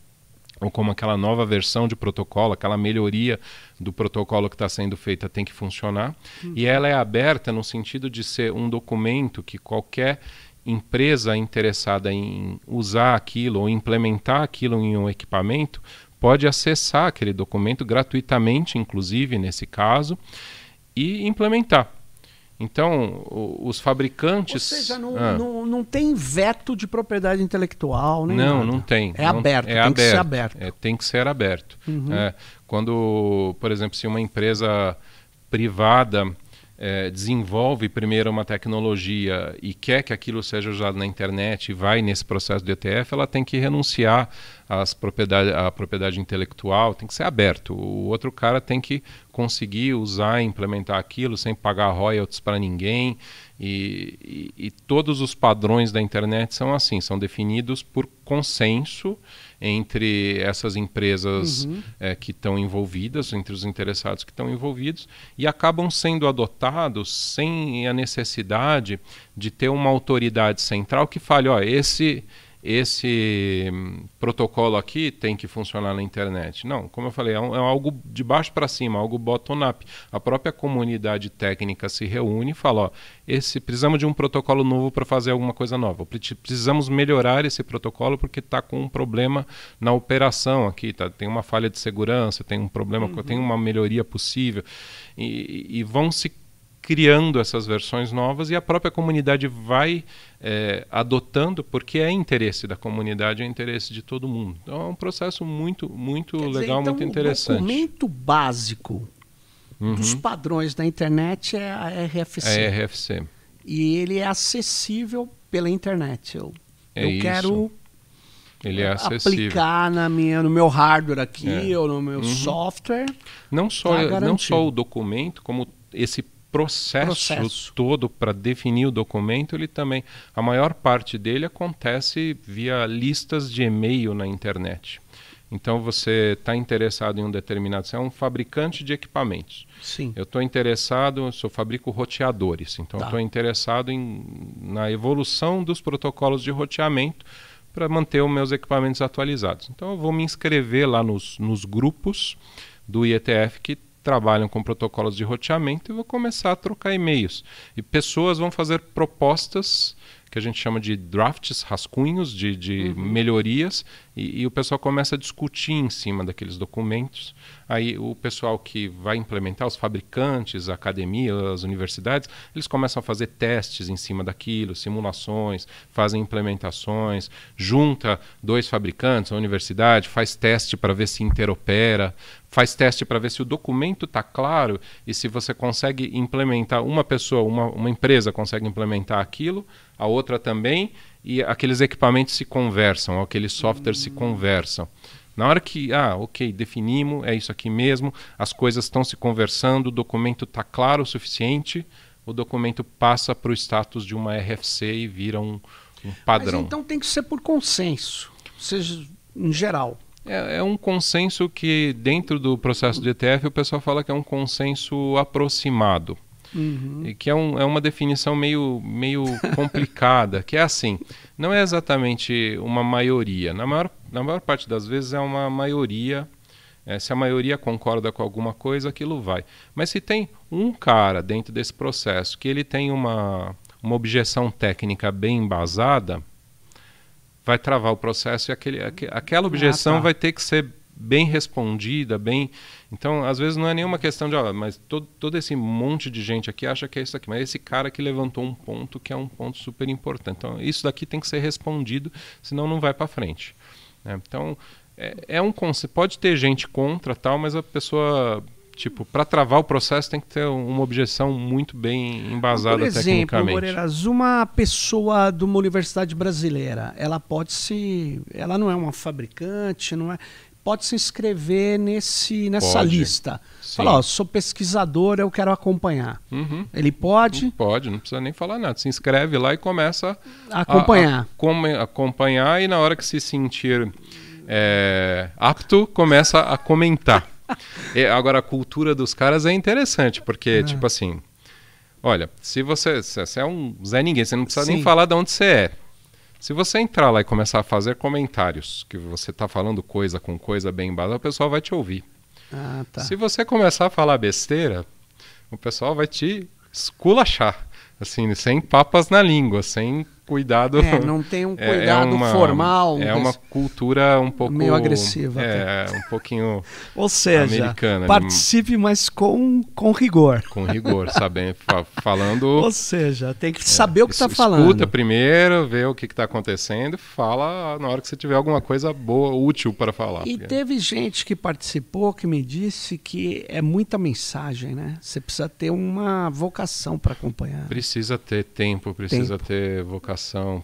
ou como aquela nova versão de protocolo, aquela melhoria do protocolo que está sendo feita tem que funcionar. E ela é aberta no sentido de ser um documento que qualquer empresa interessada em usar aquilo ou implementar aquilo em um equipamento pode acessar aquele documento gratuitamente, inclusive nesse caso, e implementar. Então, os fabricantes... Ou seja, não tem veto de propriedade intelectual, nem nada. Não tem. É aberto, tem que ser aberto. Tem que ser aberto. Quando, por exemplo, se uma empresa privada desenvolve primeiro uma tecnologia e quer que aquilo seja usado na internet e vai nesse processo de ETF, ela tem que renunciar à propriedade intelectual, tem que ser aberto. O outro cara tem que conseguir usar e implementar aquilo sem pagar royalties para ninguém. E todos os padrões da internet são assim, são definidos por consenso entre essas empresas que estão envolvidas, entre os interessados que estão envolvidos, e acabam sendo adotados sem a necessidade de ter uma autoridade central que fale, esse protocolo aqui tem que funcionar na internet. Não, como eu falei, é algo de baixo para cima, algo bottom-up. A própria comunidade técnica se reúne e fala, precisamos de um protocolo novo para fazer alguma coisa nova. Precisamos melhorar esse protocolo porque está com um problema na operação aqui, tem uma falha de segurança, tem um problema, tem uma melhoria possível. E vão se criando essas versões novas e a própria comunidade vai adotando, porque é interesse da comunidade, é interesse de todo mundo. Então é um processo muito legal, muito interessante. O documento básico dos padrões da internet é a RFC. É a RFC. E ele é acessível pela internet. Eu quero aplicar no meu hardware aqui ou no meu software. Não só o documento, como esse processo todo para definir o documento, ele também, a maior parte dele acontece via listas de e-mail na internet. Então você está interessado em um determinado, você é um fabricante de equipamentos. Sim. Eu estou interessado, eu fabrico roteadores, então estou interessado na evolução dos protocolos de roteamento para manter os meus equipamentos atualizados. Então eu vou me inscrever lá nos grupos do IETF que trabalham com protocolos de roteamento e vão começar a trocar e-mails. E pessoas vão fazer propostas que a gente chama de drafts, rascunhos de melhorias, e o pessoal começa a discutir em cima daqueles documentos. Aí o pessoal que vai implementar, os fabricantes, a academia, as universidades, eles começam a fazer testes em cima daquilo, simulações, fazem implementações, junta 2 fabricantes, a universidade, faz teste para ver se interopera, faz teste para ver se o documento está claro e se você consegue implementar, uma pessoa, uma empresa consegue implementar aquilo, a outra também, e aqueles equipamentos se conversam, aqueles softwares se conversam. Na hora que, ok, definimos, é isso aqui mesmo, as coisas estão se conversando, o documento está claro o suficiente, o documento passa para o status de uma RFC e vira um padrão. Mas então tem que ser por consenso, seja em geral. É um consenso que, dentro do processo de ETF, o pessoal fala que é um consenso aproximado. E que é uma definição meio complicada, que é assim, não é exatamente uma maioria. Na maior parte das vezes é uma maioria. Se a maioria concorda com alguma coisa, aquilo vai. Mas se tem um cara dentro desse processo que ele tem uma objeção técnica bem embasada, vai travar o processo e aquela objeção vai ter que ser bem respondida, bem... Então, às vezes não é nenhuma questão de, mas todo esse monte de gente aqui acha que é isso aqui, mas esse cara que levantou um ponto que é um ponto super importante. Então, isso daqui tem que ser respondido, senão não vai para frente. Então, pode ter gente contra, tal, mas a pessoa... para travar o processo tem que ter uma objeção muito bem embasada tecnicamente. Por exemplo, Moreiras, uma pessoa de uma universidade brasileira, ela não é uma fabricante, não é... Pode se inscrever nessa lista. Fala, sou pesquisador, eu quero acompanhar. Ele pode? Pode, não precisa nem falar nada. Se inscreve lá e começa a acompanhar. Acompanhar e na hora que se sentir apto, começa a comentar. Agora, a cultura dos caras é interessante, porque, tipo assim, olha, se você é um Zé Ninguém, você não precisa nem falar de onde você é. Se você entrar lá e começar a fazer comentários, que você está falando coisa com coisa bem embasada, o pessoal vai te ouvir. Se você começar a falar besteira, o pessoal vai te esculachar, assim, sem papas na língua, sem cuidado. Não tem um cuidado formal. É uma cultura um pouco... meio agressiva. Um pouquinho ou seja, americana. Participe, mas com rigor. Com rigor, sabendo, falando... Ou seja, tem que saber o que está falando. Escuta primeiro, vê o que está acontecendo e fala na hora que você tiver alguma coisa boa, útil para falar. E teve gente que participou que me disse que é muita mensagem, né? Você precisa ter uma vocação para acompanhar. Precisa ter tempo, precisa ter vocação.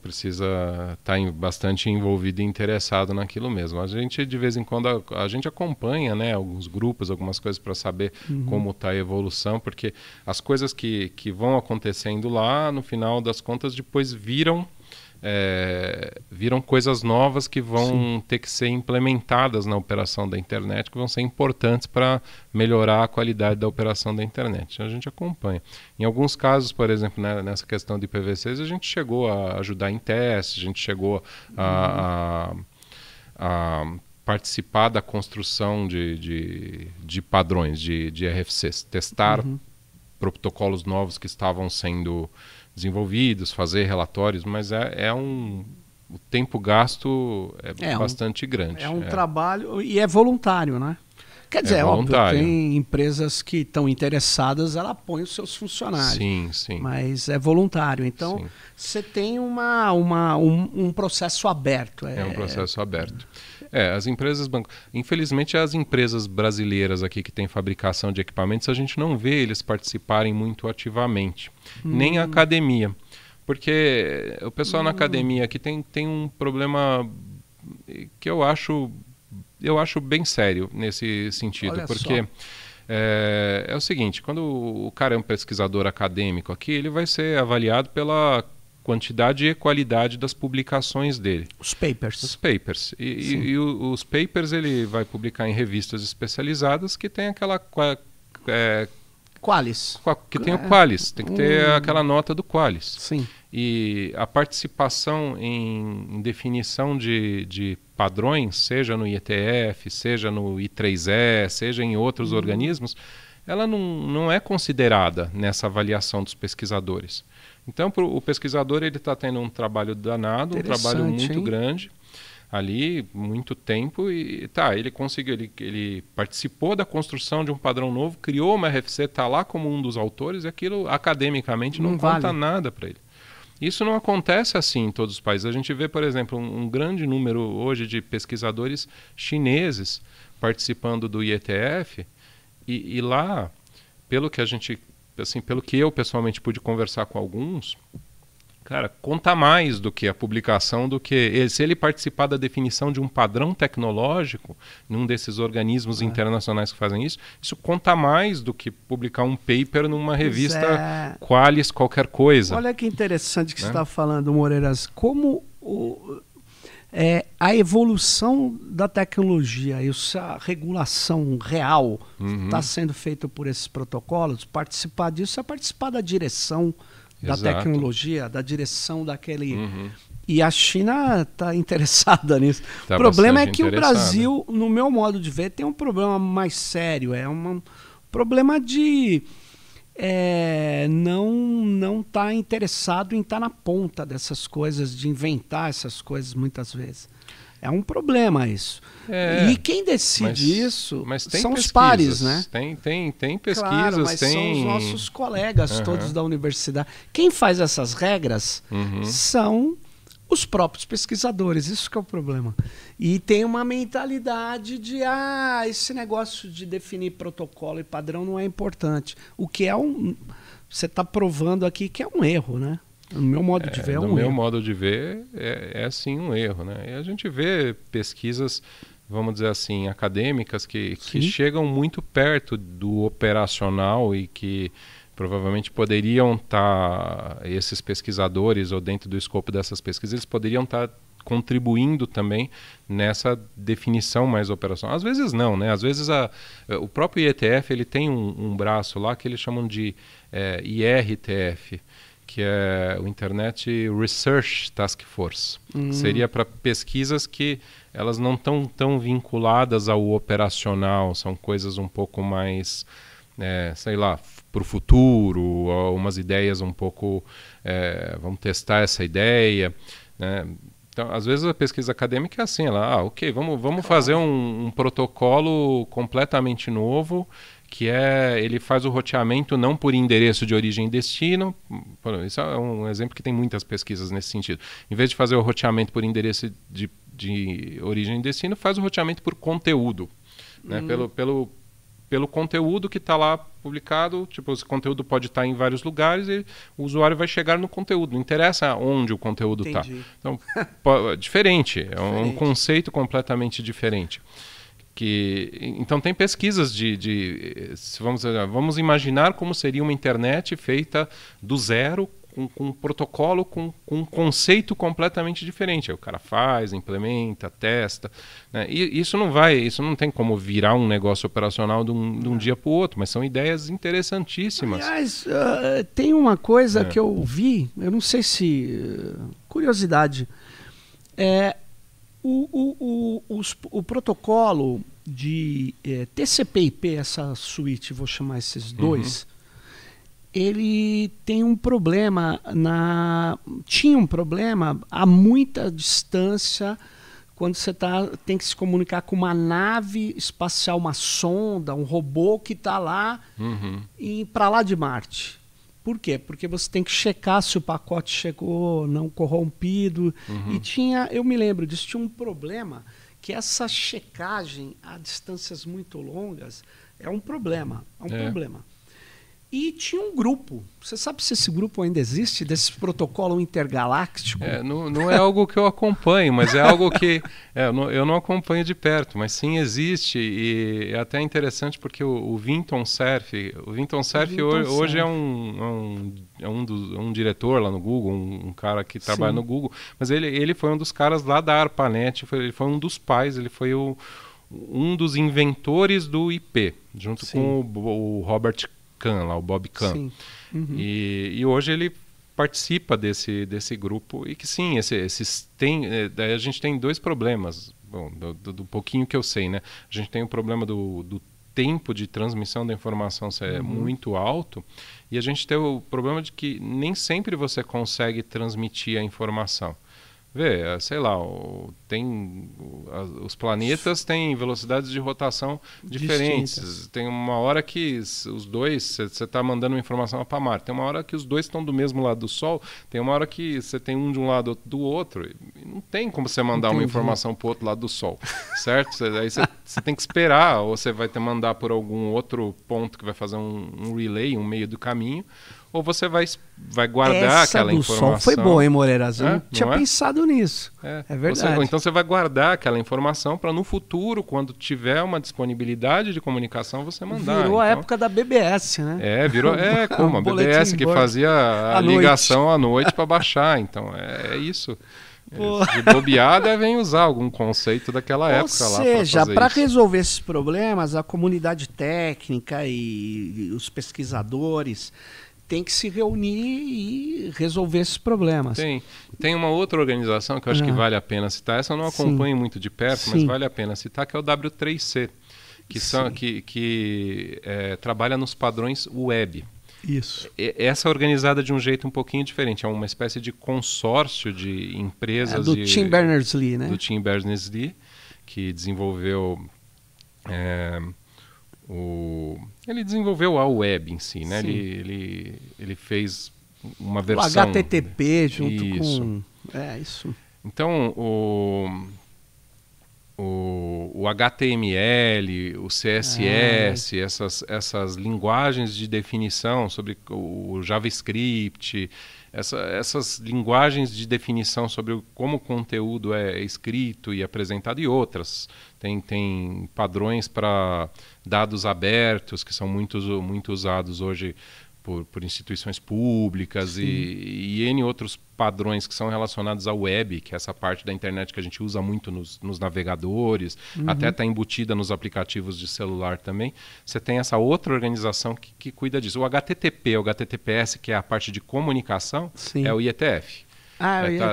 Precisa estar bastante envolvido e interessado naquilo mesmo. A gente, de vez em quando, a gente acompanha, né, alguns grupos, algumas coisas para saber como está a evolução, porque as coisas que vão acontecendo lá, no final das contas, depois viram coisas novas que vão ter que ser implementadas na operação da internet, que vão ser importantes para melhorar a qualidade da operação da internet. A gente acompanha. Em alguns casos, por exemplo, né, nessa questão de IPv6, a gente chegou a ajudar em testes, a gente chegou a participar da construção de padrões de RFCs, testar protocolos novos que estavam sendo desenvolvidos, fazer relatórios, mas o tempo gasto é bastante grande. É um trabalho e é voluntário, né? Quer dizer, óbvio, tem empresas que estão interessadas, ela põe os seus funcionários. Sim. Mas é voluntário. Então, você tem um processo aberto. É um processo aberto. As empresas infelizmente, as empresas brasileiras aqui que têm fabricação de equipamentos, a gente não vê eles participarem muito ativamente. Nem a academia. Porque o pessoal na academia aqui tem um problema que eu acho bem sério nesse sentido. Olha porque é o seguinte, quando o cara é um pesquisador acadêmico aqui, ele vai ser avaliado pela quantidade e qualidade das publicações dele. Os papers. E os papers ele vai publicar em revistas especializadas que tem aquela... Qualis. Que tem o Qualis, tem que ter aquela nota do Qualis. Sim. E a participação em definição de padrões, seja no IETF, seja no I3E, seja em outros organismos, ela não é considerada nessa avaliação dos pesquisadores. Então, o pesquisador ele está tendo um trabalho danado, um trabalho muito grande, ali, muito tempo, e ele conseguiu, ele participou da construção de um padrão novo, criou uma RFC, está lá como um dos autores, e aquilo academicamente não conta nada para ele. Isso não acontece assim em todos os países. A gente vê, por exemplo, um grande número hoje de pesquisadores chineses participando do IETF, e lá, pelo que a gente, assim, pelo que eu pessoalmente pude conversar com alguns, cara, conta mais do que a publicação, do que se ele participar da definição de um padrão tecnológico, num desses organismos internacionais que fazem isso, isso conta mais do que publicar um paper numa revista Qualis qualquer coisa. Olha que interessante que você está falando, Moreiras, como a evolução da tecnologia e a regulação real está sendo feita por esses protocolos. Participar disso é participar da direção da tecnologia, da direção daquele... E a China está interessada nisso. O problema é que o Brasil, no meu modo de ver, tem um problema mais sério. É um problema de não estar interessado em estar na ponta dessas coisas, de inventar essas coisas muitas vezes. É um problema isso. E quem decide isso são os pares, né? Tem pesquisas, claro, mas são os nossos colegas todos da universidade. Quem faz essas regras são os próprios pesquisadores, isso que é o problema. E tem uma mentalidade de esse negócio de definir protocolo e padrão não é importante. O que é você está provando aqui que é um erro, né? No meu modo de ver, é um erro. No meu modo de ver, é sim um erro, né? E a gente vê pesquisas, vamos dizer assim, acadêmicas que chegam muito perto do operacional e que provavelmente poderiam estar, esses pesquisadores, ou dentro do escopo dessas pesquisas, eles poderiam estar contribuindo também nessa definição mais operacional. Às vezes não, né? Às vezes o próprio IETF ele tem um braço lá que eles chamam de IRTF, que é o Internet Research Task Force. Seria para pesquisas que elas não estão tão vinculadas ao operacional, são coisas um pouco mais, sei lá, para o futuro, umas ideias um pouco, vamos testar essa ideia, né? Então, às vezes a pesquisa acadêmica é assim, ok, vamos fazer um protocolo completamente novo, que ele faz o roteamento não por endereço de origem e destino. Isso é um exemplo que tem muitas pesquisas nesse sentido. Em vez de fazer o roteamento por endereço de origem e destino, faz o roteamento por conteúdo, né? Pelo conteúdo que está lá publicado. Tipo, esse conteúdo pode estar em vários lugares e o usuário vai chegar no conteúdo. Não interessa onde o conteúdo está. Então, diferente. É um conceito completamente diferente. Então tem pesquisas vamos imaginar como seria uma internet feita do zero, com um protocolo, com um conceito completamente diferente. Aí o cara faz, implementa, testa, né? E isso não tem como virar um negócio operacional de um dia para o outro, mas são ideias interessantíssimas. Aliás, tem uma coisa que eu vi, eu não sei se... curiosidade. O protocolo de TCP/IP, essa suíte, vou chamar esses dois, ele tem um problema, tinha um problema a muita distância, quando você tem que se comunicar com uma nave espacial, uma sonda, um robô que está lá para lá de Marte. Por quê? Porque você tem que checar se o pacote chegou não corrompido. E eu me lembro disso, tinha um problema, que essa checagem a distâncias muito longas é um problema. Problema. E tinha um grupo. Você sabe se esse grupo ainda existe, desse protocolo intergaláctico? Não é algo que eu acompanho, mas é algo que eu não acompanho de perto, mas sim existe. E é até interessante porque o Vinton Cerf, hoje é um diretor lá no Google, um cara que trabalha no Google, mas ele foi um dos caras lá da ARPANET, ele foi um dos pais, ele foi um dos inventores do IP, junto com o Robert Kahn, lá, o Bob Kahn. E hoje ele participa desse grupo e que sim, a gente tem dois problemas, bom, do pouquinho que eu sei, né? A gente tem o problema do tempo de transmissão da informação ser muito alto, e a gente tem o problema de que nem sempre você consegue transmitir a informação. Vê, sei lá, os planetas têm velocidades de rotação diferentes. Distintas. Tem uma hora que os dois, você está mandando uma informação para Marte, tem uma hora que os dois estão do mesmo lado do Sol, tem uma hora que você tem um de um lado do outro. Não tem como você mandar uma informação para o outro lado do Sol, certo? Aí você tem que esperar, ou você vai ter que mandar por algum outro ponto que vai fazer um relay, um meio do caminho, ou você vai guardar aquela informação. Essa do Sol foi boa, hein, Moreiras? Eu não tinha pensado nisso. É verdade. Então você vai guardar aquela informação para no futuro, quando tiver uma disponibilidade de comunicação, você mandar. Virou a época da BBS, né? Virou como a BBS que fazia a ligação à noite para baixar. Então é isso. De bobear, devem usar algum conceito daquela época lá. Ou seja, para resolver esses problemas, a comunidade técnica e os pesquisadores tem que se reunir e resolver esses problemas. Tem uma outra organização que eu acho que vale a pena citar. Essa eu não acompanho muito de perto, mas vale a pena citar, que é o W3C, que trabalha nos padrões web. Isso. Essa é organizada de um jeito um pouquinho diferente. É uma espécie de consórcio de empresas. Do Tim Berners-Lee, né? Do Tim Berners-Lee, que desenvolveu... Ele desenvolveu a web em si, né? Ele fez uma versão... O HTTP junto com... isso. Então, o HTML, o CSS, essas linguagens de definição sobre o JavaScript, essas linguagens de definição sobre como o conteúdo é escrito e apresentado, e outras. Tem padrões para dados abertos, que são muito usados hoje por instituições públicas, e N outros padrões que são relacionados à web, que é essa parte da internet que a gente usa muito nos navegadores, até está embutida nos aplicativos de celular também. Você tem essa outra organização que cuida disso. O HTTP, o HTTPS, que é a parte de comunicação, é o IETF.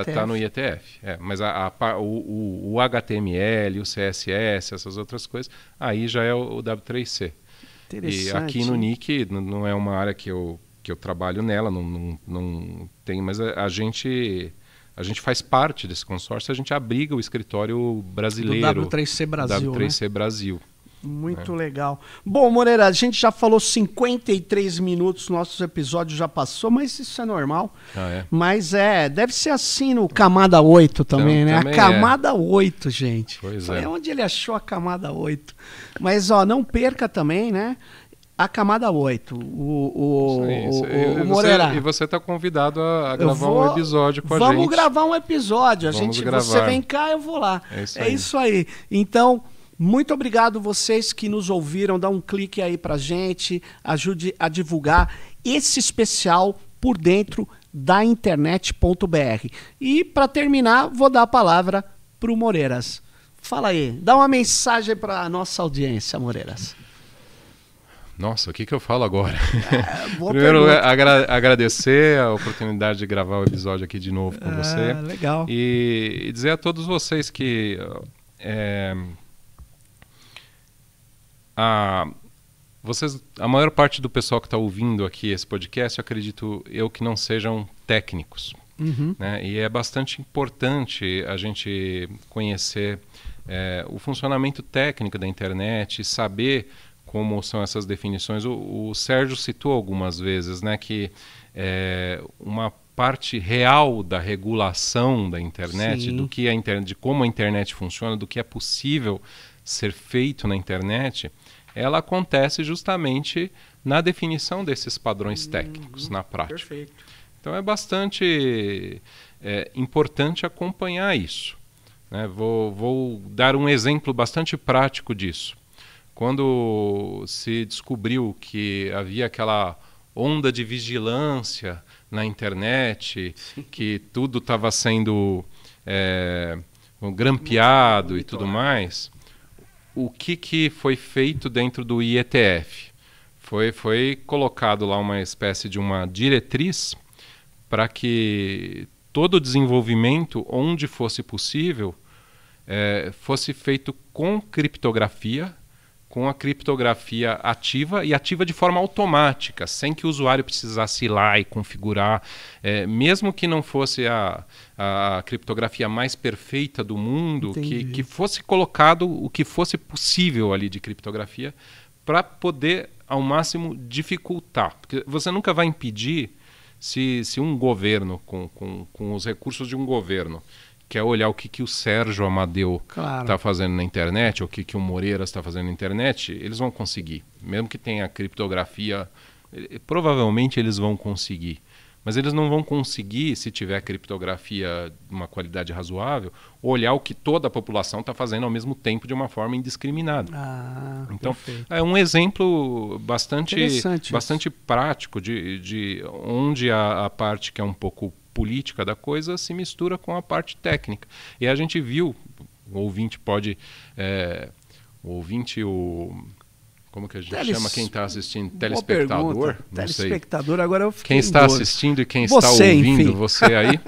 Está no IETF. Mas o HTML, o CSS, essas outras coisas, aí já é o W3C. E aqui no NIC não é uma área que eu trabalho nela, não tem, mas a gente faz parte desse consórcio, a gente abriga o escritório brasileiro do W3C Brasil. W3C Brasil. Muito legal. Bom, Moreira, a gente já falou 53 minutos, nosso episódio já passou, mas isso é normal. Mas deve ser assim no Camada 8 também, né? Também a Camada 8, gente. Pois Onde ele achou a Camada 8? Mas, não perca também, né? A Camada 8. O Moreira. E você está convidado a gravar um episódio com a gente. Vamos gravar um episódio. Você vem cá, eu vou lá. É isso aí. Então... muito obrigado vocês que nos ouviram, dá um clique aí pra gente, ajude a divulgar esse especial por dentro da internet.br. E para terminar, vou dar a palavra pro Moreiras. Fala aí, dá uma mensagem para nossa audiência, Moreiras. Nossa, o que eu falo agora? Primeiro, agradecer a oportunidade de gravar o episódio aqui de novo com você. Legal. E dizer a todos vocês que... a maior parte do pessoal que está ouvindo aqui esse podcast, eu acredito que não sejam técnicos. Né? E é bastante importante a gente conhecer o funcionamento técnico da internet, saber como são essas definições. O Sérgio citou algumas vezes, né, que uma parte real da regulação da internet, de como a internet funciona, do que é possível ser feito na internet, ela acontece justamente na definição desses padrões técnicos, na prática. Perfeito. Então é bastante importante acompanhar isso. Né? Vou dar um exemplo bastante prático disso. Quando se descobriu que havia aquela onda de vigilância na internet, que tudo estava sendo grampeado e tudo mais... o que foi feito dentro do IETF? Foi colocado lá uma espécie de uma diretriz para que todo o desenvolvimento, onde fosse possível, fosse feito com criptografia, com a criptografia ativa e ativa de forma automática, sem que o usuário precisasse ir lá e configurar, mesmo que não fosse a criptografia mais perfeita do mundo, que fosse colocado o que fosse possível ali de criptografia para poder, ao máximo, dificultar. Porque você nunca vai impedir, se um governo, com os recursos de um governo, quer olhar o que o Sérgio Amadeu está fazendo na internet, ou o que o Moreira está fazendo na internet, eles vão conseguir. Mesmo que tenha criptografia, provavelmente eles vão conseguir. Mas eles não vão conseguir, se tiver criptografia de uma qualidade razoável, olhar o que toda a população está fazendo ao mesmo tempo de uma forma indiscriminada. Então, perfeito. É um exemplo bastante prático de onde a parte que é um pouco política da coisa se mistura com a parte técnica. E a gente viu, o ouvinte pode... Como que a gente chama quem está assistindo? Telespectador? Telespectador, agora eu fiquei quem está assistindo e quem está ouvindo, enfim. Você aí,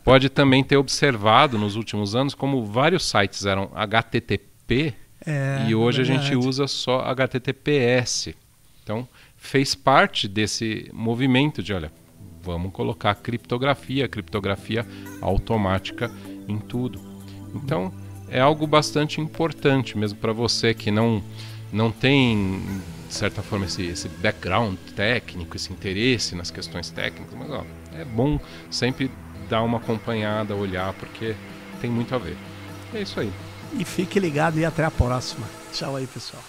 pode também ter observado nos últimos anos como vários sites eram HTTP e hoje a gente usa só HTTPS. Então, fez parte desse movimento de, olha, vamos colocar criptografia automática em tudo. Então, é algo bastante importante mesmo para você que não tem, de certa forma, esse background técnico, esse interesse nas questões técnicas, mas é bom sempre dar uma acompanhada, olhar, porque tem muito a ver. É isso aí. E fique ligado e até a próxima. Tchau aí, pessoal.